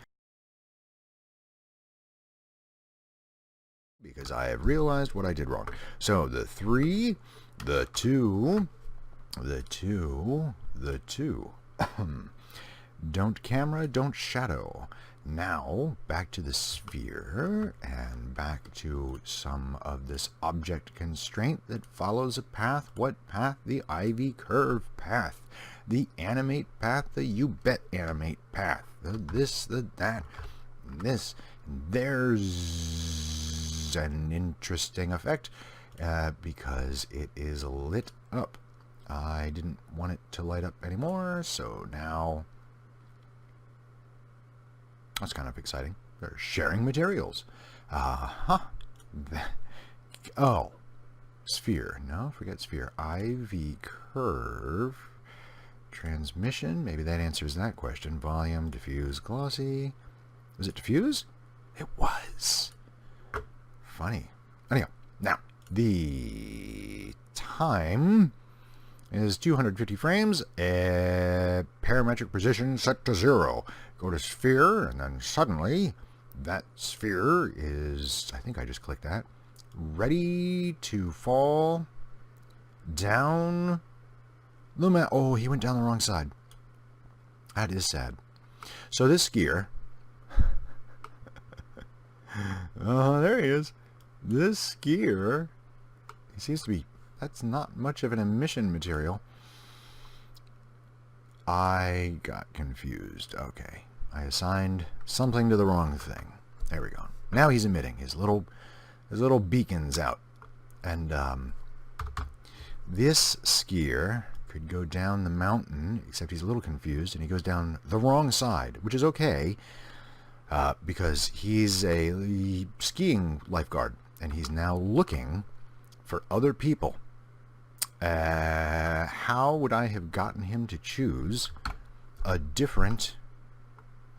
because I have realized what I did wrong. So the 3, the 2, the 2, the 2. Don't camera, don't shadow. Now, back to the sphere, and back to some of this object constraint that follows a path. What path? The Ivy Curve path. The animate path, the you bet animate path. The this, the that, this. There's an interesting effect because it is lit up. I didn't want it to light up anymore, so now that's kind of exciting. They're sharing materials. Oh, sphere. No, forget sphere. Ivy curve. Transmission. Maybe that answers that question. Volume, diffuse, glossy. Was it diffuse? It was. Funny. Anyhow, now, the time is 250 frames. Parametric position set to 0. Go to sphere, and then suddenly that sphere is, I think I just clicked that, ready to fall down the mountain. Oh, he went down the wrong side. That is sad. So this skier, there he is. This skier, he seems to be, that's not much of an emission material. I got confused. Okay. I assigned something to the wrong thing. There we go. Now he's emitting his little beacons out. And this skier could go down the mountain, except he's a little confused, and he goes down the wrong side, which is okay, because he's a skiing lifeguard, and he's now looking for other people. How would I have gotten him to choose a different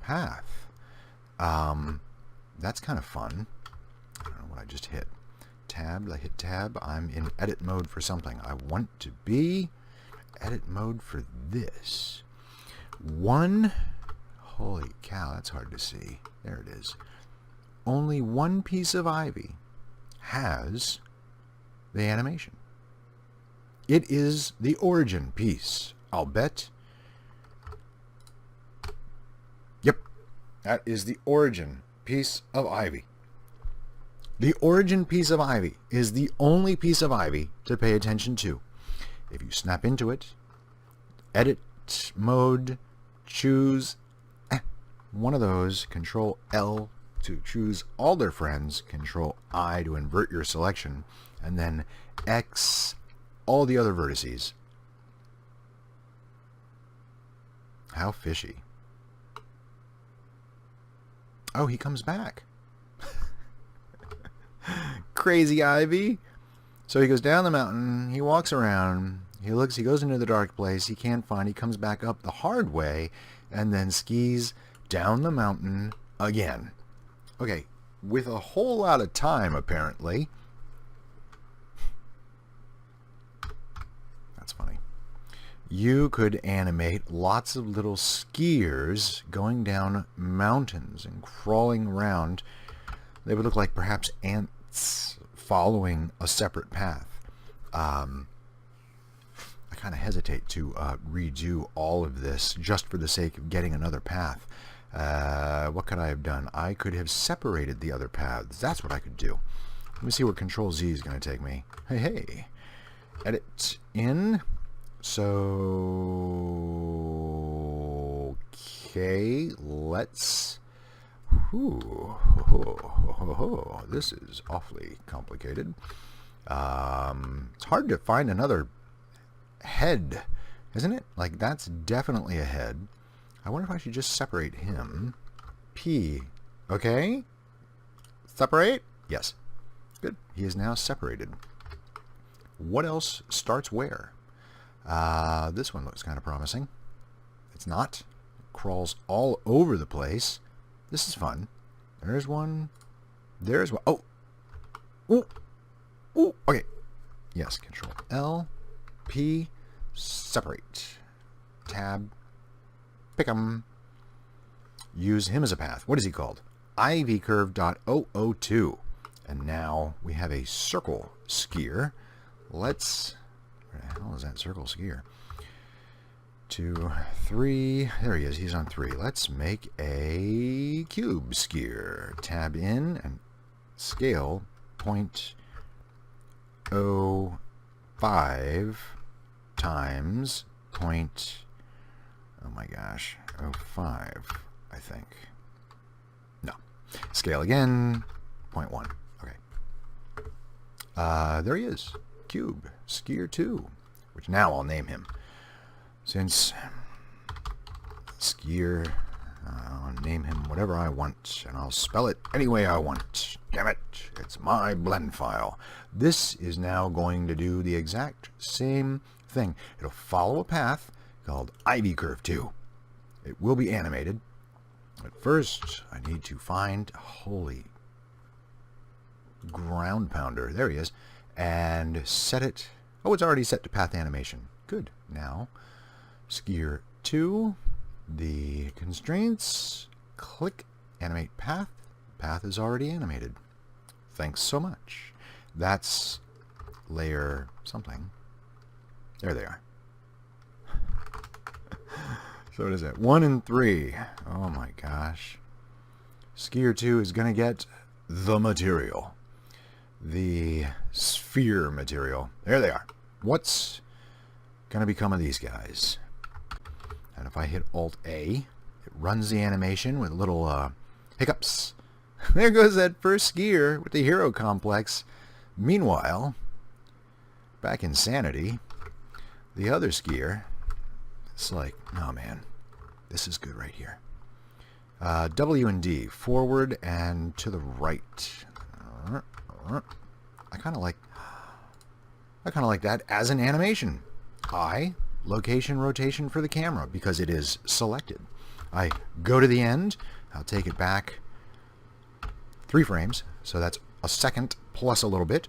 path? That's kind of fun. I don't know what I just hit. Tab. I hit tab. I'm in edit mode for something. I want to be edit mode for this. Holy cow, that's hard to see. There it is. Only one piece of Ivy has the animation. It is the origin piece. I'll bet. Yep. That is the origin piece of Ivy. The origin piece of Ivy is the only piece of Ivy to pay attention to. If you snap into it, edit mode, choose one of those, Control L to choose all their friends, Control I to invert your selection, and then X all the other vertices. How fishy. Oh, he comes back. Crazy Ivy. So he goes down the mountain, he walks around, he looks, he goes into the dark place, he can't find, he comes back up the hard way, and then skis down the mountain again. Okay, with a whole lot of time, apparently. That's funny. You could animate lots of little skiers going down mountains and crawling around. They would look like perhaps ants following a separate path. I kind of hesitate to redo all of this just for the sake of getting another path. What could I have done? I could have separated the other paths. That's what I could do. Let me see where Control Z is going to take me. Hey. Edit in. So, okay, let's... this is awfully complicated. It's hard to find another head, isn't it? Like, that's definitely a head. I wonder if I should just separate him. P. Okay. Separate? Yes. Good. He is now separated. What else starts where? This one looks kind of promising. It's not. It crawls all over the place. This is fun. There's one. There's one. Oh. Ooh. Ooh. Okay. Yes. Control L. P. Separate. Tab. Pick him. Use him as a path. What is he called? Ivy Curve.002. And now we have a circle skier. Let's... Where the hell is that circle skier? 2, 3. There he is. He's on 3. Let's make a cube skier. Tab in and scale 0.05 times oh my gosh, 0.05, I think. No. Scale again, 0.1. Okay. There he is. Cube skier 2, which now I'll name him. Since skier, I'll name him whatever I want, and I'll spell it any way I want. Damn it, it's my blend file. This is now going to do the exact same thing. It'll follow a path called Ivy Curve 2. It will be animated. But first, I need to find, holy ground pounder, there he is, and set it. Oh, it's already set to path animation. Good. Now, skier 2, the constraints, click, animate path. Path is already animated. Thanks so much. That's layer something. There they are. So what is it? 1 and 3. Oh my gosh. Skier 2 is going to get the material. The sphere material. There they are. What's going to become of these guys? And if I hit Alt-A, it runs the animation with little hiccups. There goes that first skier with the hero complex. Meanwhile, back in Sanity, the other skier, it's like, oh man, this is good right here. W and D, forward and to the right. I kind of like that as an animation. I, location rotation for the camera because it is selected. I go to the end, I'll take it back 3 frames, so that's a second plus a little bit.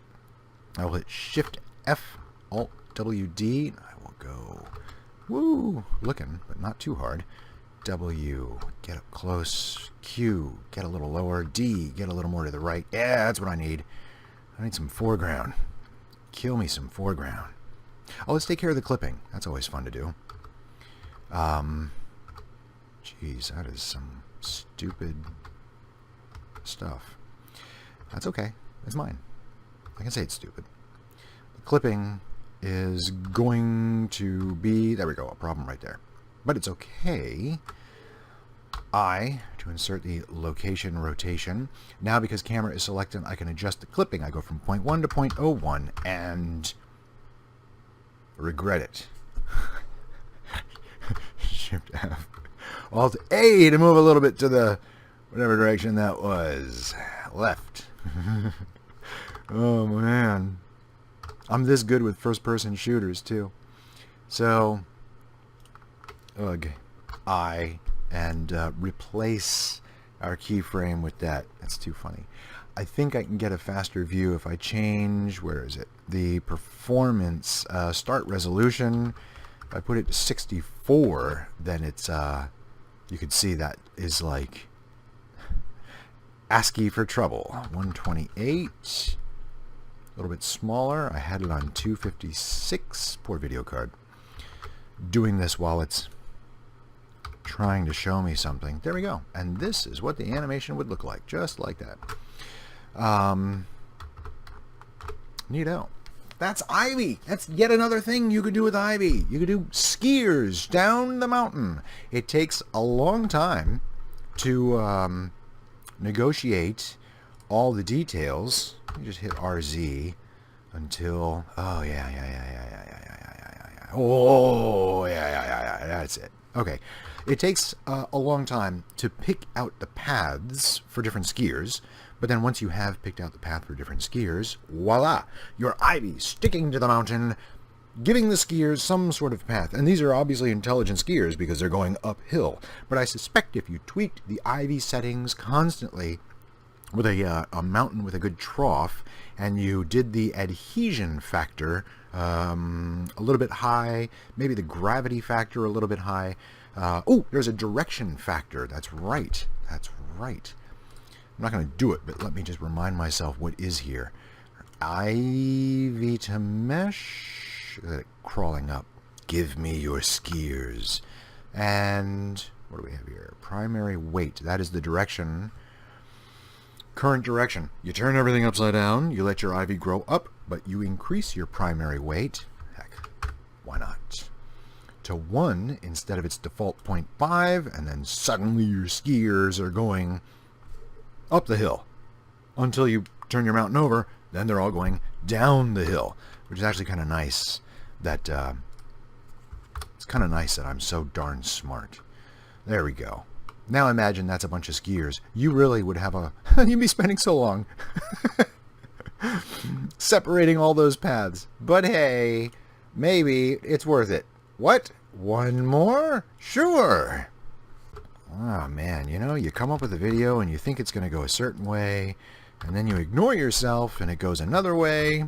I will hit Shift F, Alt W D. I will go, woo, looking, but not too hard. W, get up close. Q, get a little lower. D, get a little more to the right. Yeah, that's what I need. I need some foreground. Kill me some foreground. Oh, let's take care of the clipping. That's always fun to do. Jeez, that is some stupid stuff. That's okay. It's mine. I can say it's stupid. The clipping is going to be... There we go. A problem right there. But it's okay. To insert the location rotation. Now, because camera is selected, I can adjust the clipping. I go from 0.1 to 0.01 and regret it. Shift F. Alt A to move a little bit to the whatever direction that was. Left. Oh man. I'm this good with first-person shooters too. So, I and replace our keyframe with that. That's too funny. I think I can get a faster view if I change, where is it? The performance start resolution. If I put it to 64, then it's you could see that is like ASCII for trouble. 128, a little bit smaller. I had it on 256. Poor video card. Doing this while it's trying to show me something. There we go. And this is what the animation would look like, just like that. Neato. That's Ivy. That's yet another thing you could do with Ivy. You could do skiers down the mountain. It takes a long time to negotiate all the details. You just hit RZ until... Oh, yeah. Oh, yeah. That's it. Okay. It takes a long time to pick out the paths for different skiers, but then once you have picked out the path for different skiers, voila! Your Ivy sticking to the mountain, giving the skiers some sort of path. And these are obviously intelligent skiers because they're going uphill. But I suspect if you tweaked the Ivy settings constantly with a mountain with a good trough, and you did the adhesion factor a little bit high, maybe the gravity factor a little bit high. Oh, there's a direction factor. That's right. I'm not going to do it, but let me just remind myself what is here. Ivy to mesh. Look at it crawling up. Give me your skiers. And what do we have here? Primary weight. That is the direction. Current direction. You turn everything upside down. You let your ivy grow up, but you increase your primary weight. Heck, why not? To 1 instead of its default 0.5, and then suddenly your skiers are going up the hill until you turn your mountain over. Then they're all going down the hill, which is actually kind of nice. That it's kind of nice that I'm so darn smart. There we go. Now imagine that's a bunch of skiers. You really would have a... you'd be spending so long separating all those paths. But hey, maybe it's worth it. What? One more? Sure. Oh man, you know, you come up with a video and you think it's going to go a certain way, and then you ignore yourself and it goes another way.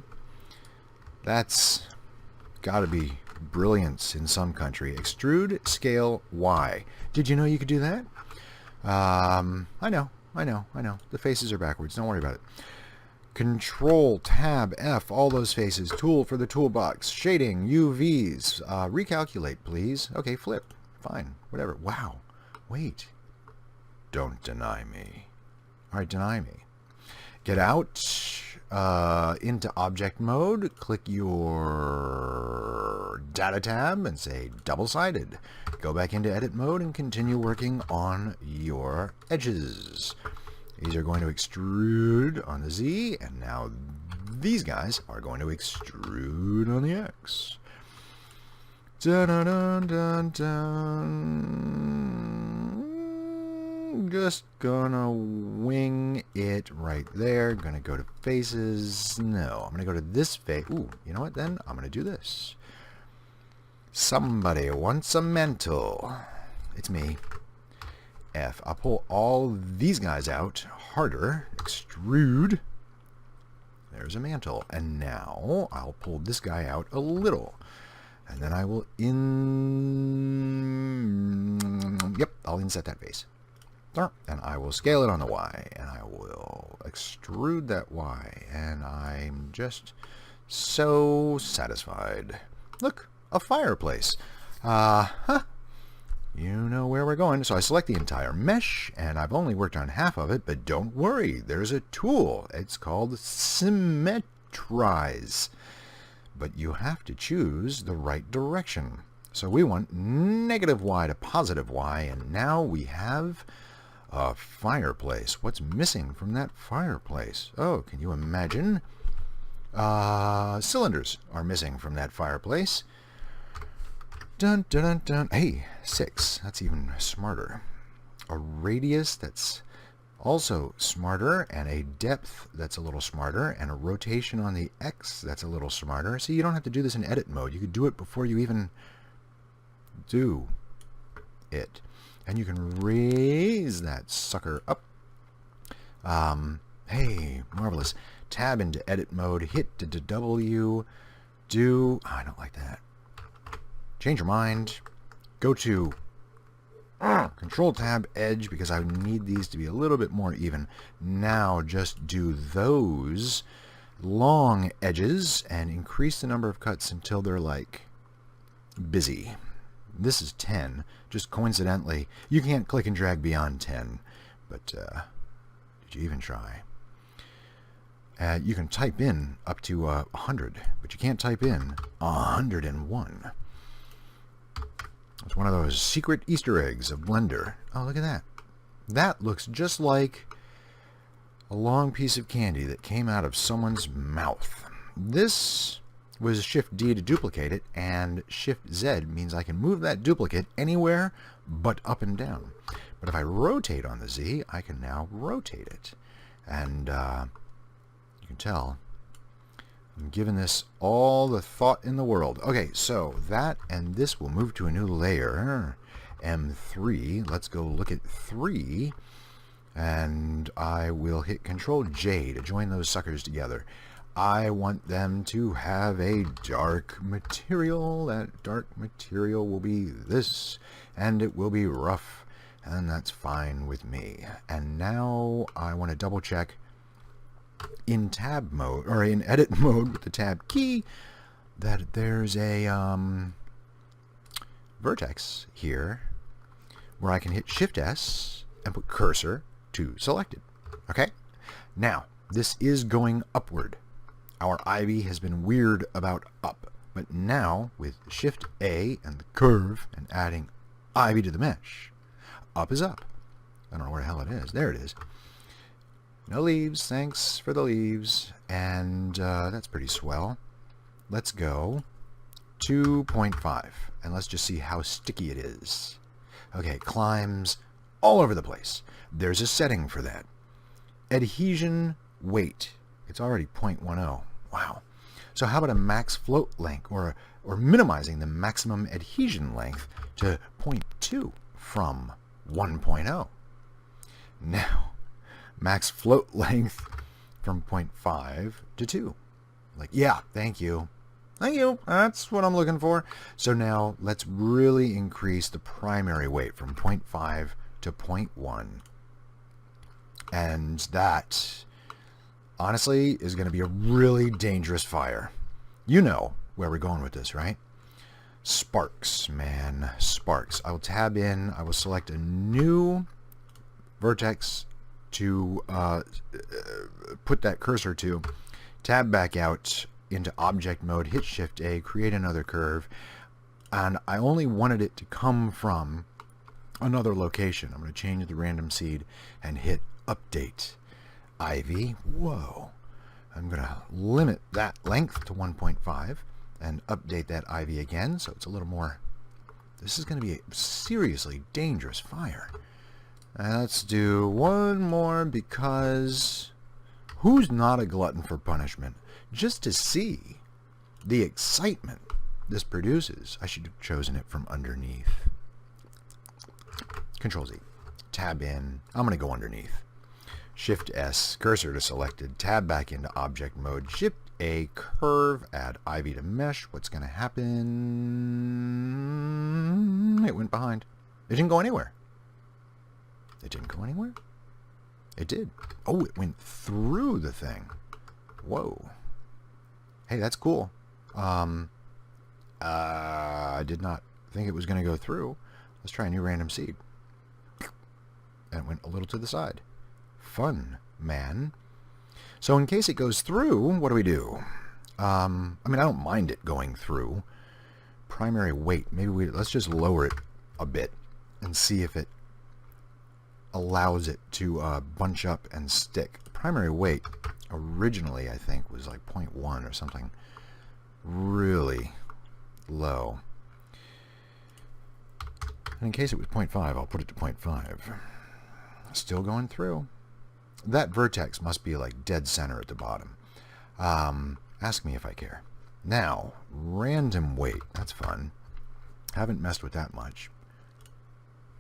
That's got to be brilliance in some country. Extrude scale Y. Did you know you could do that? I know. The faces are backwards. Don't worry about it. Control, Tab, F, all those faces. Tool for the toolbox. Shading, UVs. Recalculate, please. Okay, flip. Fine. Whatever. Wow. Wait. Don't deny me. All right, deny me. Get out into object mode. Click your data tab and say double-sided. Go back into edit mode and continue working on your edges. These are going to extrude on the Z, and now these guys are going to extrude on the X. Dun, dun, dun, dun, dun. Just gonna wing it right there. Gonna go to faces. No, I'm gonna go to this face. Ooh, you know what then? I'm gonna do this. Somebody wants a mantle. It's me. F. I'll pull all these guys out harder. Extrude. There's a mantle. And now I'll pull this guy out a little. And then I will I'll inset that face. And I will scale it on the Y. And I will extrude that Y. And I'm just so satisfied. Look, a fireplace. You know where we're going. So I select the entire mesh, and I've only worked on half of it, but don't worry. There's a tool. It's called Symmetrize. But you have to choose the right direction. So we want negative Y to positive Y, and now we have a fireplace. What's missing from that fireplace? Oh, can you imagine? Cylinders are missing from that fireplace. Dun, dun, dun, dun. Hey, 6. That's even smarter. A radius that's also smarter, and a depth that's a little smarter, and a rotation on the X that's a little smarter. See, you don't have to do this in edit mode. You could do it before you even do it. And you can raise that sucker up. Hey, marvelous. Tab into edit mode. Hit the W. Do... Oh, I don't like that. Change your mind. Go to Control Tab Edge, because I need these to be a little bit more even. Now just do those long edges and increase the number of cuts until they're like busy. This is 10. Just coincidentally, you can't click and drag beyond 10. But did you even try? You can type in up to 100, but you can't type in 101. It's one of those secret Easter eggs of Blender. Oh, look at that. That looks just like a long piece of candy that came out of someone's mouth. This was Shift D to duplicate it, and Shift Z means I can move that duplicate anywhere but up and down. But if I rotate on the Z, I can now rotate it. And you can tell I'm giving this all the thought in the world. Okay, so that and this will move to a new layer. M3. Let's go look at 3. And I will hit Control J to join those suckers together. I want them to have a dark material. That dark material will be this. And it will be rough. And that's fine with me. And now I want to double check in tab mode, or in edit mode with the tab key, that there's a vertex here where I can hit Shift S and put cursor to selected. Okay? Now, this is going upward. Our Ivy has been weird about up, but now with Shift A and the curve and adding Ivy to the mesh, up is up. I don't know where the hell it is. There it is. No leaves. Thanks for the leaves. And that's pretty swell. Let's go 2.5. And let's just see how sticky it is. Okay, climbs all over the place. There's a setting for that. Adhesion weight. It's already 0.10. Wow. So how about a max float length, or minimizing the maximum adhesion length to 0.2 from 1.0. Now, max float length from 0.5 to 2. Like, yeah, thank you. Thank you. That's what I'm looking for. So now let's really increase the primary weight from 0.5 to 0.1. And that, honestly, is going to be a really dangerous fire. You know where we're going with this, right? Sparks, man. Sparks. I will tab in. I will select a new vertex to put that cursor to. Tab back out into object mode. Hit Shift A. Create another curve. And I only wanted it to come from another location. I'm going to change the random seed and hit update. Ivy. Whoa. I'm going to limit that length to 1.5 and update that Ivy again, so it's a little more. This is going to be a seriously dangerous fire. Let's do one more, because who's not a glutton for punishment? Just to see the excitement this produces. I should have chosen it from underneath. Control Z. Tab in. I'm going to go underneath. Shift S, cursor to selected, tab back into object mode, Shift A, curve, add Ivy to mesh. What's going to happen? It went behind. It didn't go anywhere. It didn't go anywhere? It did. Oh, it went through the thing. Whoa. Hey, that's cool. I did not think it was going to go through. Let's try a new random seed. And it went a little to the side. Fun, man. So in case it goes through, what do we do? I mean, I don't mind it going through. Primary weight. Maybe let's just lower it a bit and see if it allows it to bunch up and stick. Primary weight originally, I think, was like 0.1 or something really low. And in case it was 0.5, I'll put it to 0.5. Still going through. That vertex must be like dead center at the bottom. Ask me if I care. Now, random weight. That's fun. Haven't messed with that much.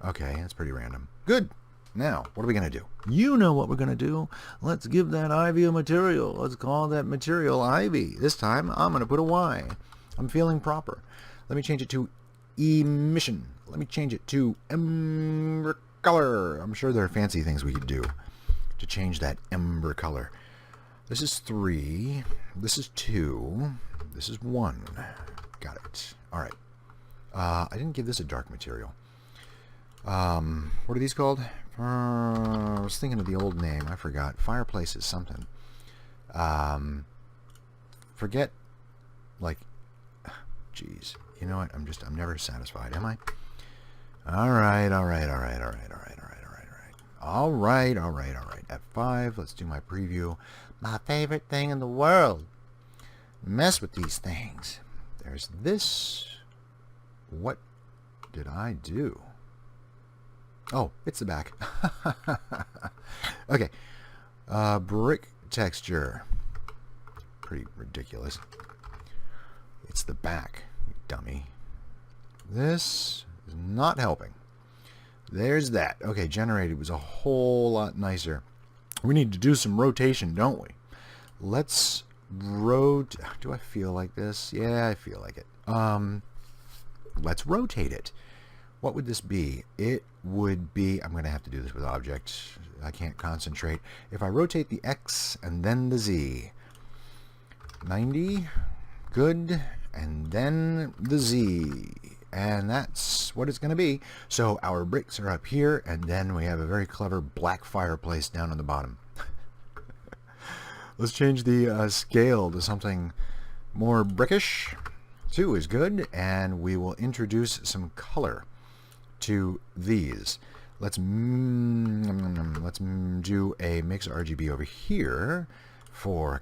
Okay, that's pretty random. Good. Now, what are we going to do? You know what we're going to do. Let's give that Ivy a material. Let's call that material Ivy. This time, I'm going to put a Y. I'm feeling proper. Let me change it to emission. Let me change it to ember color. I'm sure there are fancy things we could do to change that ember color. This is 3. This is 2. This is 1. Got it. All right. I didn't give this a dark material. What are these called? I was thinking of the old name. I forgot. Fireplace is something. Forget, like, geez. You know what? I'm never satisfied, am I? All right. F5. Let's do my preview. My favorite thing in the world. Mess with these things. There's this. What did I do? Oh, it's the back. Okay. Brick texture. Pretty ridiculous. It's the back, you dummy. This is not helping. There's that. Okay, generated was a whole lot nicer. We need to do some rotation, don't we? Let's rotate. Do I feel like this? Yeah, I feel like it. Let's rotate it. what would this be? It would be, I'm going to have to do this with objects. I can't concentrate. If I rotate the X and then the Z, 90, good, and then the Z, and that's what it's going to be. So our bricks are up here, and then we have a very clever black fireplace down on the bottom. Let's change the scale to something more brickish. 2 is good, and we will introduce some color to these. Let's do a mix RGB over here for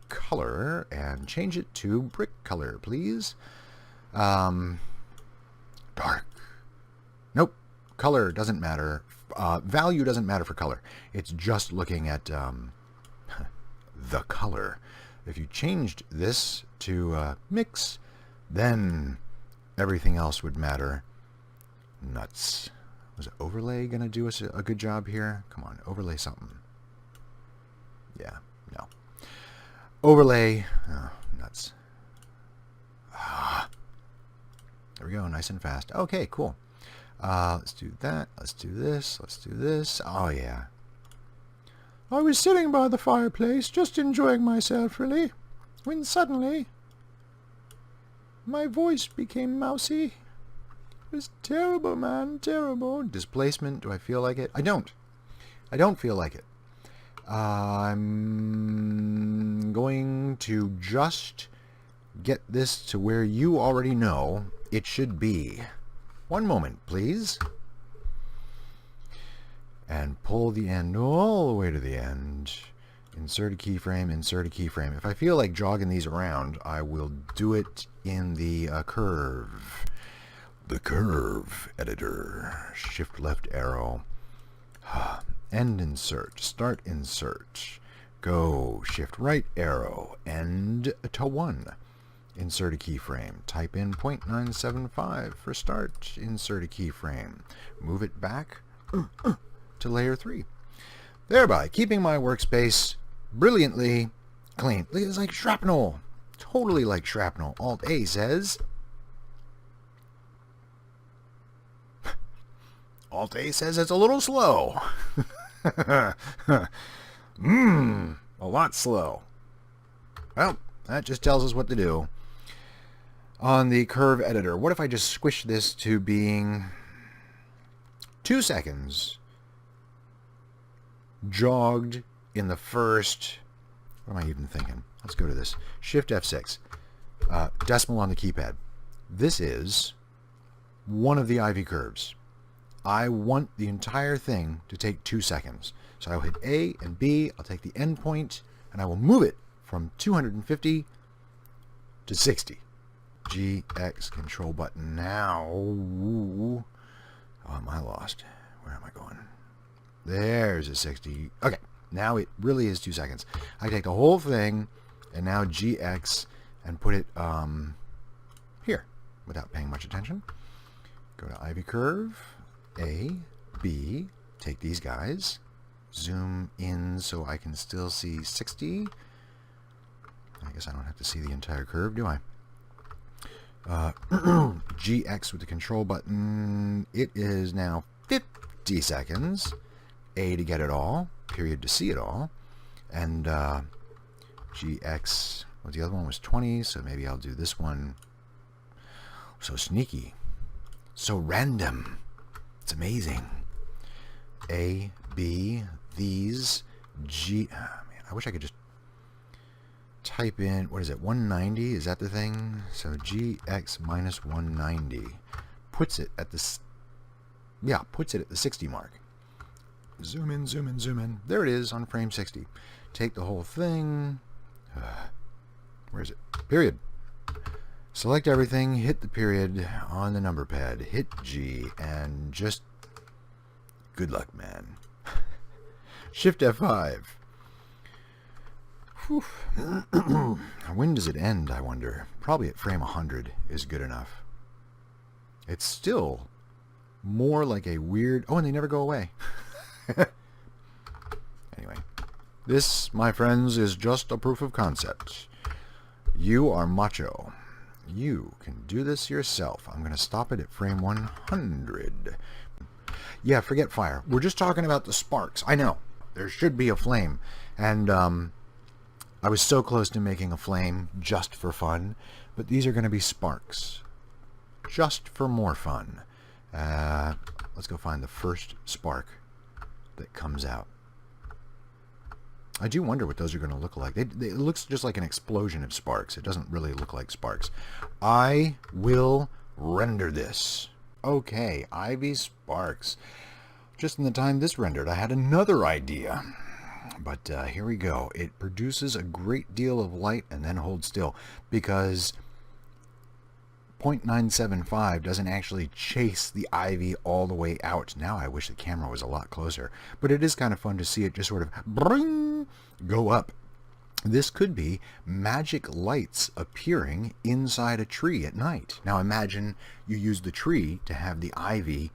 color, and change it to brick color, please. Dark. Nope. Color doesn't matter. Value doesn't matter for color. It's just looking at the color. If you changed this to mix, then everything else would matter. Nuts. Was overlay going to do us a good job here? Come on, overlay something. Yeah, no. Overlay. Oh, nuts. There we go, nice and fast. Okay, cool. Let's do that. Let's do this. Let's do this. Oh, yeah. I was sitting by the fireplace, just enjoying myself, really, when suddenly my voice became mousy. It was terrible, man, terrible. Displacement, do I feel like it? I don't. I don't feel like it. I'm going to just get this to where you already know it should be. One moment, please. And pull the end all the way to the end. Insert a keyframe, insert a keyframe. If I feel like jogging these around, I will do it in the curve. The curve editor. Shift left arrow. End insert. Start insert. Go. Shift right arrow. End to 1. Insert a keyframe. Type in 0.975 for start. Insert a keyframe. Move it back to layer 3. Thereby keeping my workspace brilliantly clean. It's like shrapnel. Totally like shrapnel. Alt-A says... Alt-A says it's a little slow. A lot slow. Well, that just tells us what to do. On the curve editor, what if I just squish this to being 2 seconds jogged in the first... What am I even thinking? Let's go to this. Shift F6. Decimal on the keypad. This is one of the Ivy curves. I want the entire thing to take 2 seconds. So I'll hit A and B, I'll take the endpoint, and I will move it from 250 to 60. GX control button now. Oh, am I lost? Where am I going? There's a 60. Okay, now it really is 2 seconds. I take the whole thing and now GX and put it here without paying much attention. Go to Ivy Curve. A, B, take these guys, zoom in so I can still see 60. I guess I don't have to see the entire curve, do I? GX with the control button. It is now 50 seconds. A to get it all, period to see it all. And GX, well, the other one was 20, so maybe I'll do this one. So sneaky. So random. It's amazing. A, B, these, G... Oh, man, I wish I could just type in... What is it? 190? Is that the thing? So GX minus 190 puts it at the... Yeah, puts it at the 60 mark. Zoom in, zoom in, zoom in. There it is on frame 60. Take the whole thing. Where is it? Period. Select everything, hit the period on the number pad, hit G, and just good luck, man. Shift F5. When does it end, I wonder? Probably at frame 100 is good enough. It's still more like a weird... Oh, and they never go away. Anyway, this, my friends, is just a proof of concept. You are macho. You can do this yourself. I'm going to stop it at frame 100. Yeah, forget fire. We're just talking about the sparks. I know. There should be a flame. And I was so close to making a flame just for fun. But these are going to be sparks. Just for more fun. Let's go find the first spark that comes out. I do wonder what those are going to look like. It looks just like an explosion of sparks. It doesn't really look like sparks. I will render this. Okay, Ivy sparks. Just in the time this rendered, I had another idea. But here we go. It produces a great deal of light and then holds still because 0.975 doesn't actually chase the ivy all the way out. Now I wish the camera was a lot closer. But it is kind of fun to see it just sort of bring, go up. This could be magic lights appearing inside a tree at night. Now imagine you use the tree to have the ivy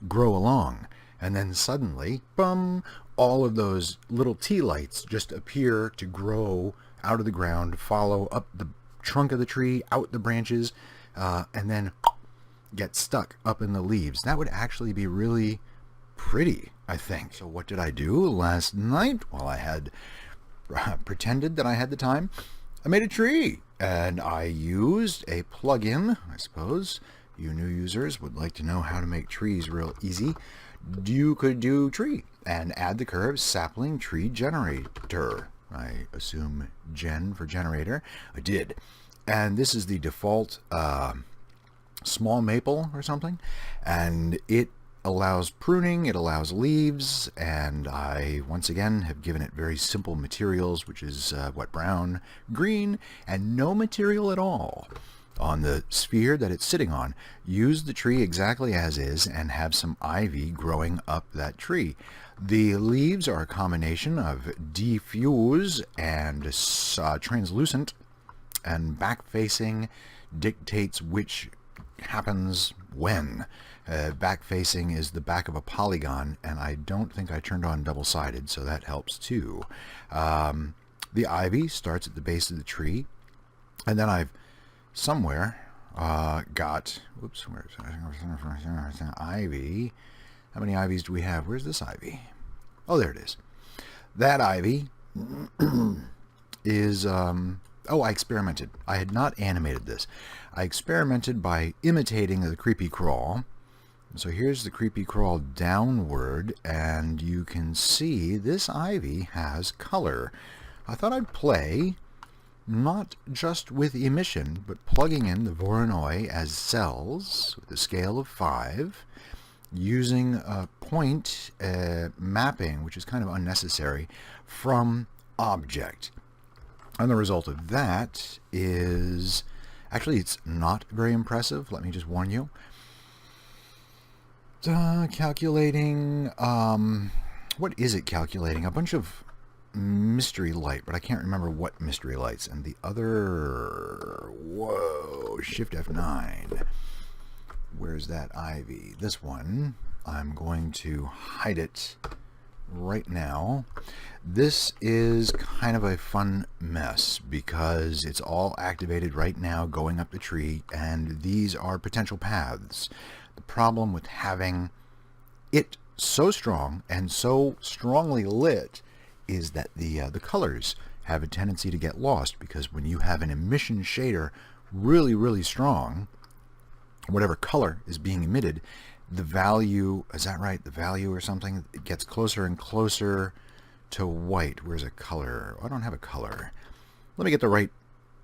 grow along. And then suddenly, bum, all of those little tea lights just appear to grow out of the ground, follow up the trunk of the tree, out the branches, and then get stuck up in the leaves. That would actually be really pretty, I think. So what did I do last night while I had pretended that I had the time? I made a tree, and I used a plugin. I suppose you new users would like to know how to make trees real easy. You could do tree and add the curve sapling tree generator. I assume gen for generator. I did. And this is the default small maple or something. And it allows pruning, it allows leaves, and I, once again, have given it very simple materials, which is what, brown, green, and no material at all on the sphere that it's sitting on. Use the tree exactly as is and have some ivy growing up that tree. The leaves are a combination of diffuse and translucent, and back-facing dictates which happens when. Back-facing is the back of a polygon, and I don't think I turned on double-sided, so that helps too. The ivy starts at the base of the tree, and then I've somewhere got, whoops, where's ivy? How many ivies do we have? Where's this ivy? Oh, there it is. That ivy is, oh, I experimented. I had not animated this. I experimented by imitating the creepy crawl. So here's the creepy crawl downward, and you can see this ivy has color. I thought I'd play not just with emission, but plugging in the Voronoi as cells with a scale of 5, using a point mapping, which is kind of unnecessary, from object. And the result of that is, actually it's not very impressive, let me just warn you. Calculating, what is it calculating? A bunch of mystery light, but I can't remember what mystery lights. And the other, whoa, Shift F9. Where's that ivy? This one, I'm going to hide it right now. This is kind of a fun mess because it's all activated right now going up the tree, and these are potential paths. The problem with having it so strong and so strongly lit is that the colors have a tendency to get lost, because when you have an emission shader really, really strong, whatever color is being emitted, the value, is that right? The value or something, it gets closer and closer to white. Where's a color? I don't have a color. Let me get the right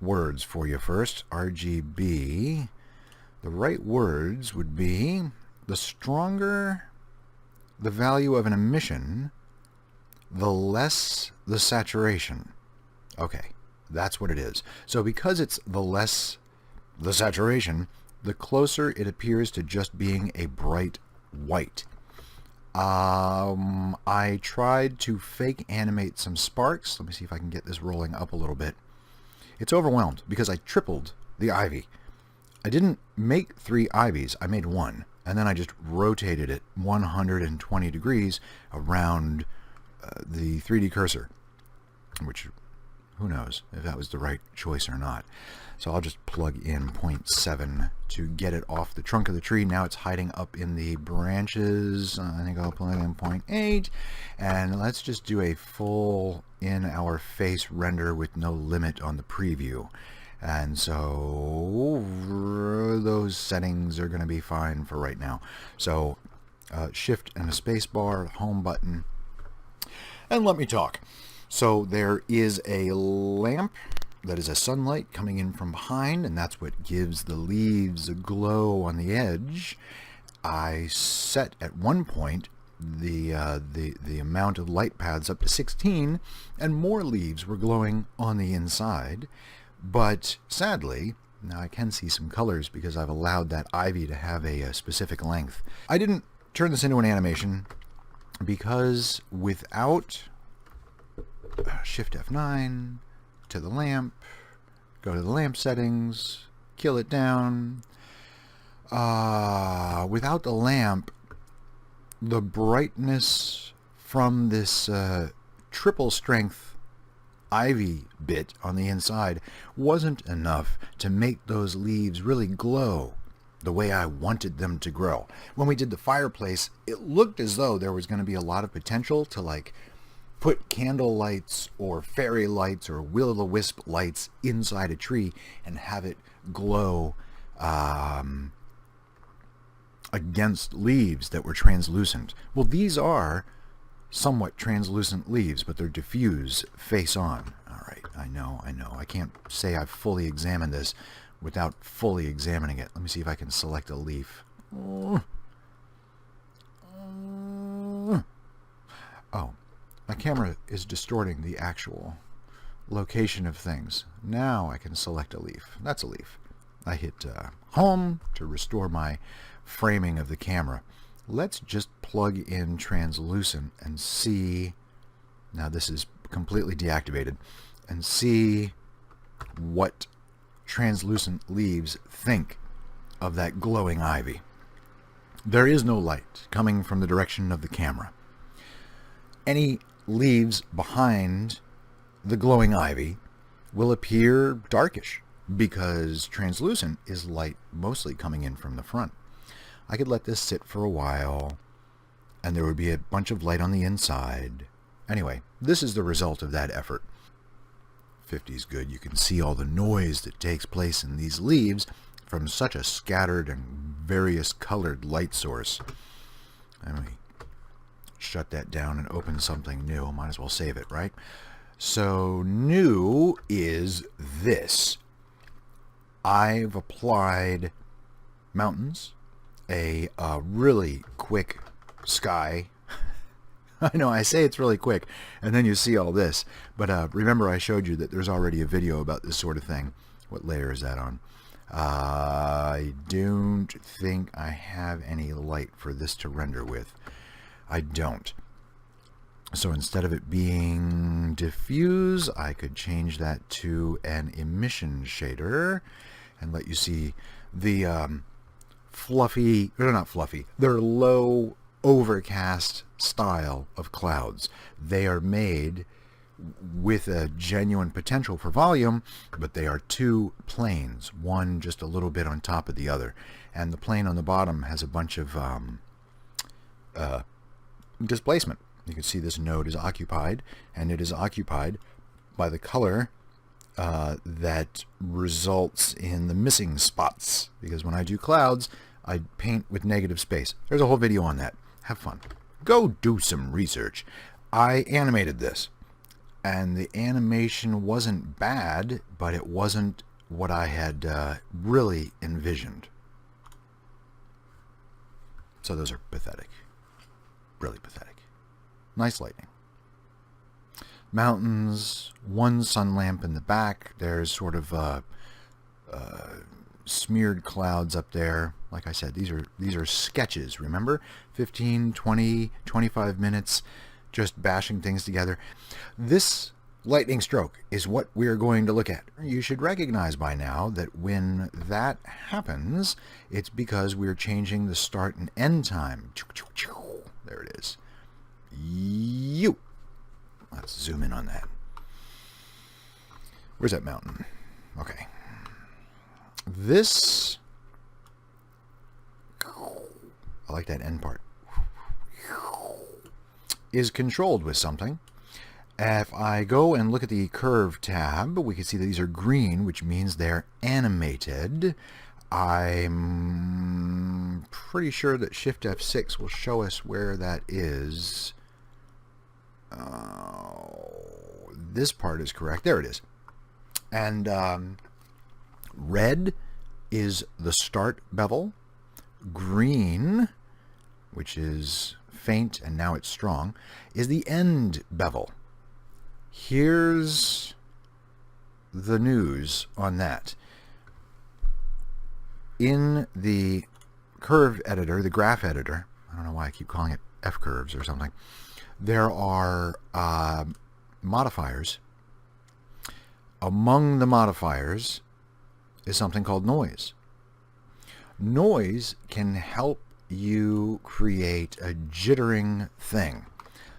words for you first. RGB. The right words would be, the stronger the value of an emission, the less the saturation. Okay, that's what it is. So because it's the less the saturation, the closer it appears to just being a bright white. I tried to fake animate some sparks. Let me see if I can get this rolling up a little bit. It's overwhelmed because I tripled the ivy. I didn't make 3 ivies, I made 1. And then I just rotated it 120 degrees around the 3D cursor, which, Who knows if that was the right choice or not. So I'll just plug in 0.7 to get it off the trunk of the tree. Now it's hiding up in the branches. I think I'll plug in 0.8. And let's just do a full in-our-face render with no limit on the preview. And so those settings are going to be fine for right now. So Shift and a space bar, home button, and let me talk. So there is a lamp that is a sunlight coming in from behind, and that's what gives the leaves a glow on the edge. I set at one point the amount of light paths up to 16, and more leaves were glowing on the inside. But sadly, now I can see some colors because I've allowed that ivy to have a specific length. I didn't turn this into an animation because without Shift F9 to the lamp, go to the lamp settings, kill it down. Without the lamp, the brightness from this triple strength ivy bit on the inside wasn't enough to make those leaves really glow the way I wanted them to grow. When we did the fireplace, it looked as though there was going to be a lot of potential to like put candle lights or fairy lights or will-o'-the-wisp lights inside a tree and have it glow against leaves that were translucent. Well, these are somewhat translucent leaves, but they're diffuse face on. All right, I know. I can't say I've fully examined this without fully examining it. Let me see if I can select a leaf. Oh, my camera is distorting the actual location of things. Now I can select a leaf. That's a leaf. I hit home to restore my framing of the camera. Let's just plug in translucent and see. Now this is completely deactivated, and see what translucent leaves think of that glowing ivy. There is no light coming from the direction of the camera. Any leaves behind the glowing ivy will appear darkish because translucent is light mostly coming in from the front. I could let this sit for a while and there would be a bunch of light on the inside. Anyway, this is the result of that effort. 50 is good. You can see all the noise that takes place in these leaves from such a scattered and various colored light source. Let me shut that down and open something new. Might as well save it, right? So new is this. I've applied mountains, a really quick sky. I know I say it's really quick, and then you see all this. But remember I showed you that there's already a video about this sort of thing. What layer is that on? I don't think I have any light for this to render with. I don't. So instead of it being diffuse, I could change that to an emission shader and let you see the fluffy, they're not fluffy, they're low overcast style of clouds. They are made with a genuine potential for volume, but they are two planes, one just a little bit on top of the other. And the plane on the bottom has a bunch of displacement. You can see this node is occupied, and it is occupied by the color that results in the missing spots, because when I do clouds, I paint with negative space. There's a whole video on that. Have fun. Go do some research. I animated this, and the animation wasn't bad, but it wasn't what I had really envisioned. So those are pathetic. Really pathetic. Nice lighting. Mountains, one sun lamp in the back. There's sort of smeared clouds up there. Like I said, these are sketches, remember? 15, 20, 25 minutes just bashing things together. This lightning stroke is what we're going to look at. You should recognize by now that when that happens, it's because we're changing the start and end time. There it is. Let's zoom in on that. Where's that mountain? Okay. This, I like that end part, is controlled with something. If I go and look at the curve tab, we can see that these are green, which means they're animated. I'm pretty sure that Shift F6 will show us where that is. This part is correct. There it is. And red is the start bevel. Green, which is faint and now it's strong, is the end bevel. Here's the news on that. In the curve editor, the graph editor, I don't know why I keep calling it F-curves or something, there are modifiers. Among the modifiers is something called noise. Noise can help you create a jittering thing.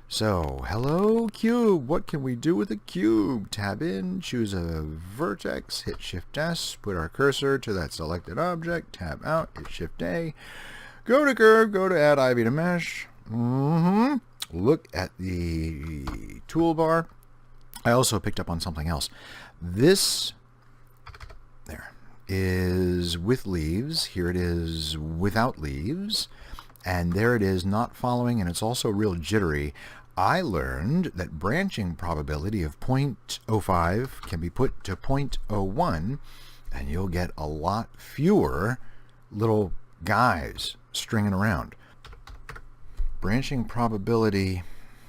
So, hello cube, what can we do with a cube? Tab in, choose a vertex, hit Shift S, put our cursor to that selected object, tab out, hit Shift A, go to curve, go to add Ivy to mesh, look at the toolbar. I also picked up on something else. This, there, is with leaves, here it is without leaves, and there it is not following, and it's also real jittery. I learned that branching probability of 0.05 can be put to 0.01, and you'll get a lot fewer little guys stringing around. Branching probability,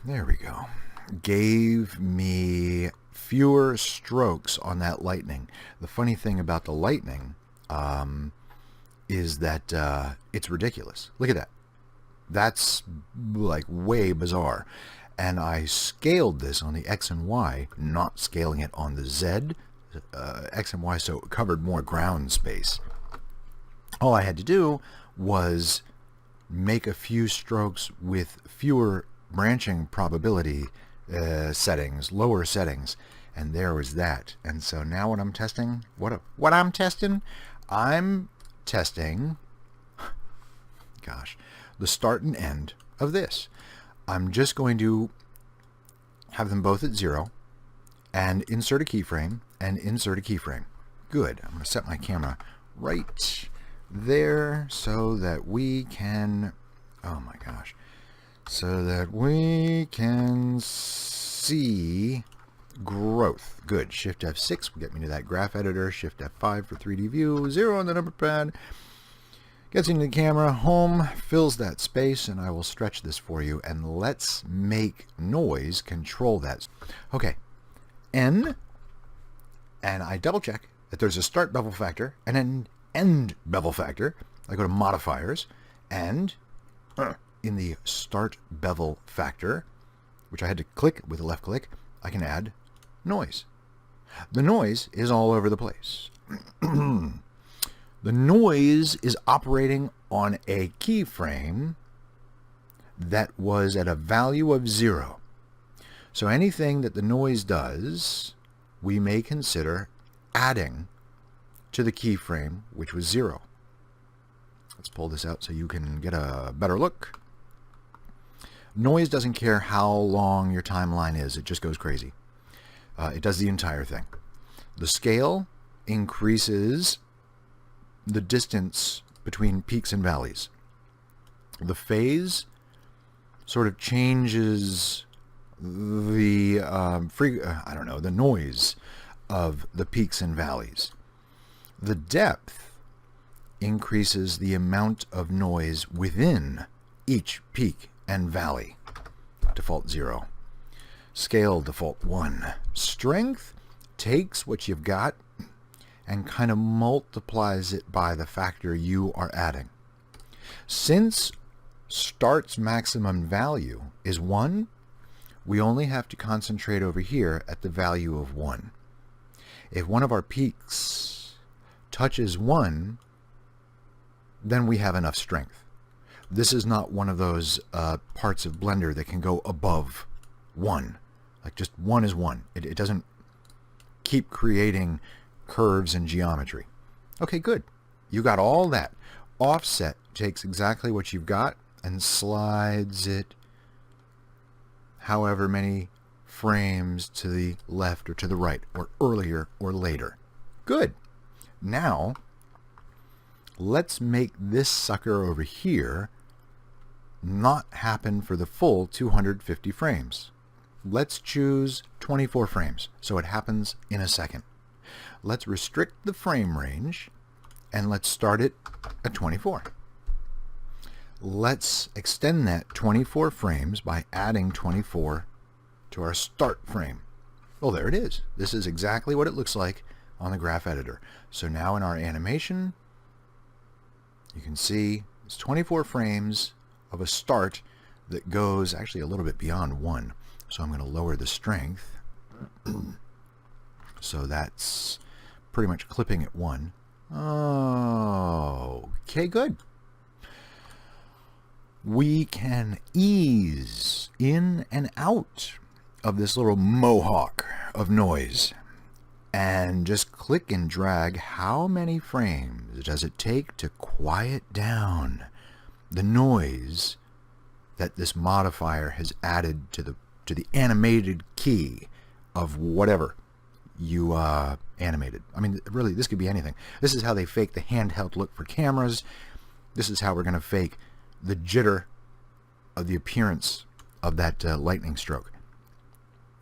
there we go, gave me fewer strokes on that lightning. The funny thing about the lightning is that it's ridiculous. Look at that. That's like way bizarre. And I scaled this on the X and Y, not scaling it on the Z, X and Y, so it covered more ground space. All I had to do was make a few strokes with fewer branching probability settings, lower settings, and there was that. And so now what I'm testing, I'm testing, gosh, the start and end of this. I'm just going to have them both at 0 and insert a keyframe and insert a keyframe. Good. I'm going to set my camera right there so that we can, oh my gosh, so that we can see growth. Good. Shift F6 will get me to that graph editor. Shift F5 for 3D view. 0 on the number pad. Gets into the camera. Home fills that space, and I will stretch this for you. And let's make noise control that. Okay. N. And I double check that there's a start bevel factor and an end bevel factor. I go to modifiers, and in the start bevel factor, which I had to click with a left click, I can add noise. The noise is all over the place. The noise is operating on a keyframe that was at a value of 0. So anything that the noise does, we may consider adding to the keyframe, which was 0. Let's pull this out so you can get a better look. Noise doesn't care how long your timeline is. It just goes crazy. It does the entire thing. The scale increases the distance between peaks and valleys. The phase sort of changes the the noise of the peaks and valleys. The depth increases the amount of noise within each peak and valley. Default 0. Scale default 1. Strength takes what you've got and kind of multiplies it by the factor you are adding. Since start's maximum value is 1, we only have to concentrate over here at the value of 1. If one of our peaks touches 1, then we have enough strength. This is not one of those parts of Blender that can go above 1. Like just 1 is 1. It doesn't keep creating curves and geometry. Okay, good. You got all that. Offset takes exactly what you've got and slides it however many frames to the left or to the right, or earlier or later. Good. Now, let's make this sucker over here not happen for the full 250 frames. Let's choose 24 frames, so it happens in a second. Let's restrict the frame range, and let's start it at 24. Let's extend that 24 frames by adding 24 to our start frame. Well, there it is. This is exactly what it looks like on the graph editor. So now in our animation, you can see it's 24 frames of a start that goes actually a little bit beyond 1. So I'm going to lower the strength. So that's pretty much clipping at 1. Oh, okay, good. We can ease in and out of this little mohawk of noise and just click and drag how many frames does it take to quiet down the noise that this modifier has added to the animated key of whatever you animated. I mean, really, this could be anything. This is how they fake the handheld look for cameras. This is how we're going to fake the jitter of the appearance of that lightning stroke.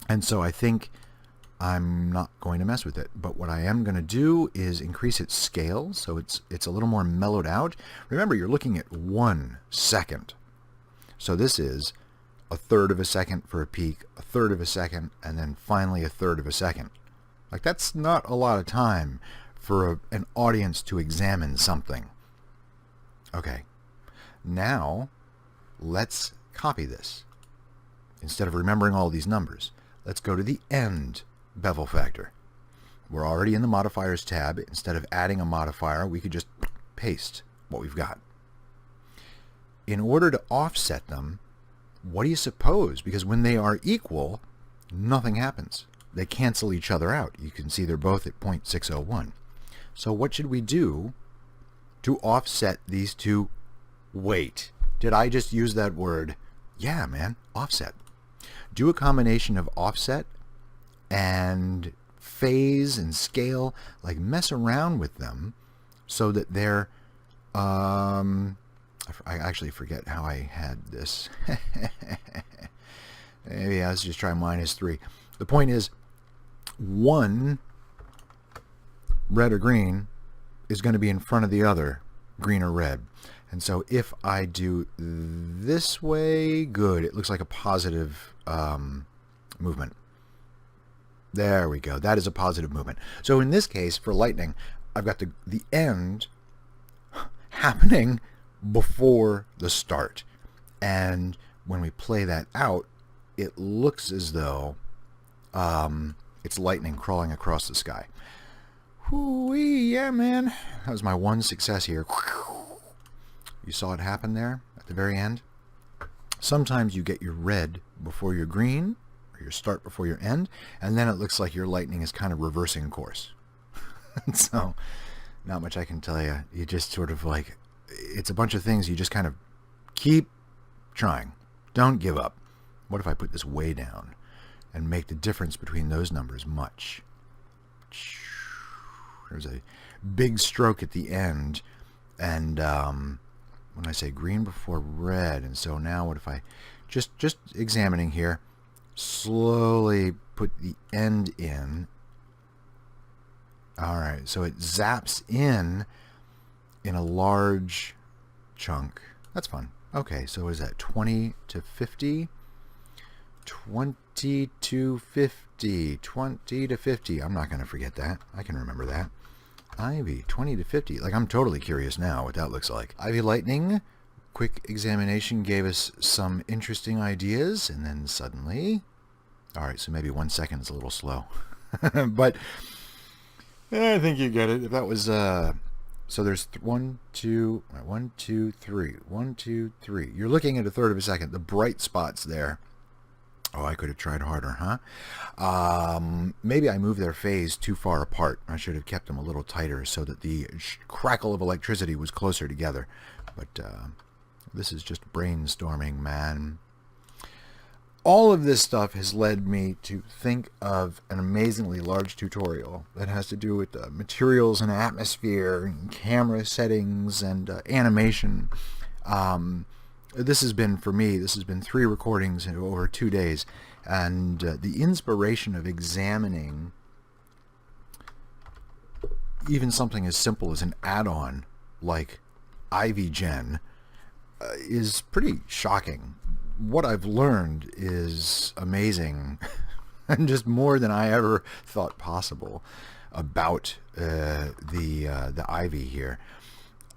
And so I think I'm not going to mess with it. But what I am going to do is increase its scale so it's a little more mellowed out. Remember, you're looking at 1 second. So this is 1/3 of a second for a peak, 1/3 of a second, and then finally 1/3 of a second. Like, that's not a lot of time for an audience to examine something. Okay. Now, let's copy this. Instead of remembering all these numbers, let's go to the end bevel factor. We're already in the modifiers tab. Instead of adding a modifier, we could just paste what we've got. In order to offset them, what do you suppose? Because when they are equal, nothing happens. They cancel each other out. You can see they're both at 0.601. So what should we do to offset these two? Wait, did I just use that word? Yeah, man, offset. Do a combination of offset and phase and scale, like mess around with them so that they're, I actually forget how I had this. Maybe let's just try -3. The point is, one red or green is going to be in front of the other, green or red. And so if I do this way, good, it looks like a positive movement. There we go. That is a positive movement. So in this case, for lightning, I've got the end happening before the start. And when we play that out, it looks as though it's lightning crawling across the sky. Whoo-wee, yeah, man. That was my one success here. You saw it happen there at the very end? Sometimes you get your red before your green, or your start before your end, and then it looks like your lightning is kind of reversing course. So, not much I can tell you. You just sort of like, it's a bunch of things you just kind of keep trying. Don't give up. What if I put this way down and make the difference between those numbers much? There's a big stroke at the end, and when I say green before red, and so now what if I just examining here, slowly put the end in. All right, so it zaps in a large chunk. That's fun. Okay, so what is that? 20 to 50? 20 to 50. 20 to 50. I'm not going to forget that. I can remember that. Ivy, 20 to 50. Like, I'm totally curious now what that looks like. Ivy Lightning, quick examination gave us some interesting ideas, and then suddenly... Alright, so maybe 1 second is a little slow. But I think you get it. If that was... So there's 1, 2, 1, 2, 3. 1, 2, 3. You're looking at 1/3 of a second. The bright spots there Oh, I could have tried harder, huh? Maybe I moved their phase too far apart. I should have kept them a little tighter so that the crackle of electricity was closer together. But this is just brainstorming, man. All of this stuff has led me to think of an amazingly large tutorial that has to do with materials and atmosphere and camera settings and animation. This has been, for me, this has been 3 recordings in over 2 days. And the inspiration of examining even something as simple as an add-on like Ivy Gen is pretty shocking. What I've learned is amazing and just more than I ever thought possible about the Ivy here.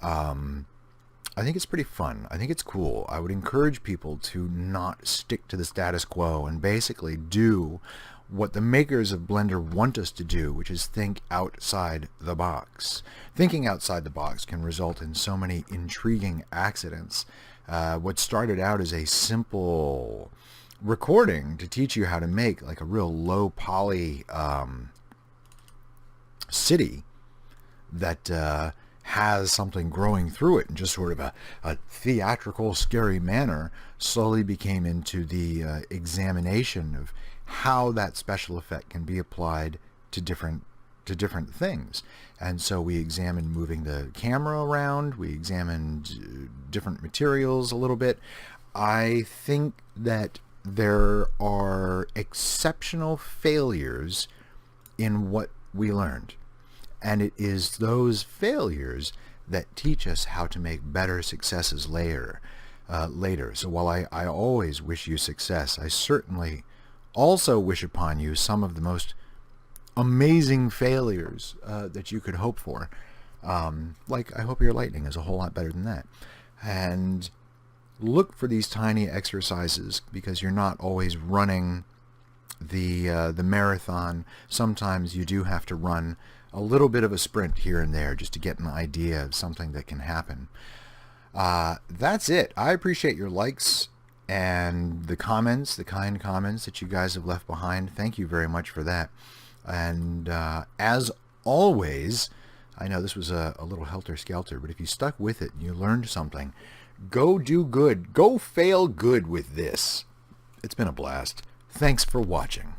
I think it's pretty fun. I think it's cool. I would encourage people to not stick to the status quo and basically do what the makers of Blender want us to do, which is think outside the box. Thinking outside the box can result in so many intriguing accidents. What started out as a simple recording to teach you how to make like a real low poly city that has something growing through it in just sort of a theatrical, scary manner, slowly became into the examination of how that special effect can be applied to different things. And so we examined moving the camera around, we examined different materials a little bit. I think that there are exceptional failures in what we learned. And it is those failures that teach us how to make better successes later. So while I always wish you success, I certainly also wish upon you some of the most amazing failures that you could hope for. Like, I hope your lightning is a whole lot better than that. And look for these tiny exercises because you're not always running the marathon. Sometimes you do have to run a little bit of a sprint here and there just to get an idea of something that can happen. That's it. I appreciate your likes and the comments, the kind comments that you guys have left behind. Thank you very much for that. And as always, I know this was a little helter-skelter, but if you stuck with it and you learned something, go do good. Go fail good with this. It's been a blast. Thanks for watching.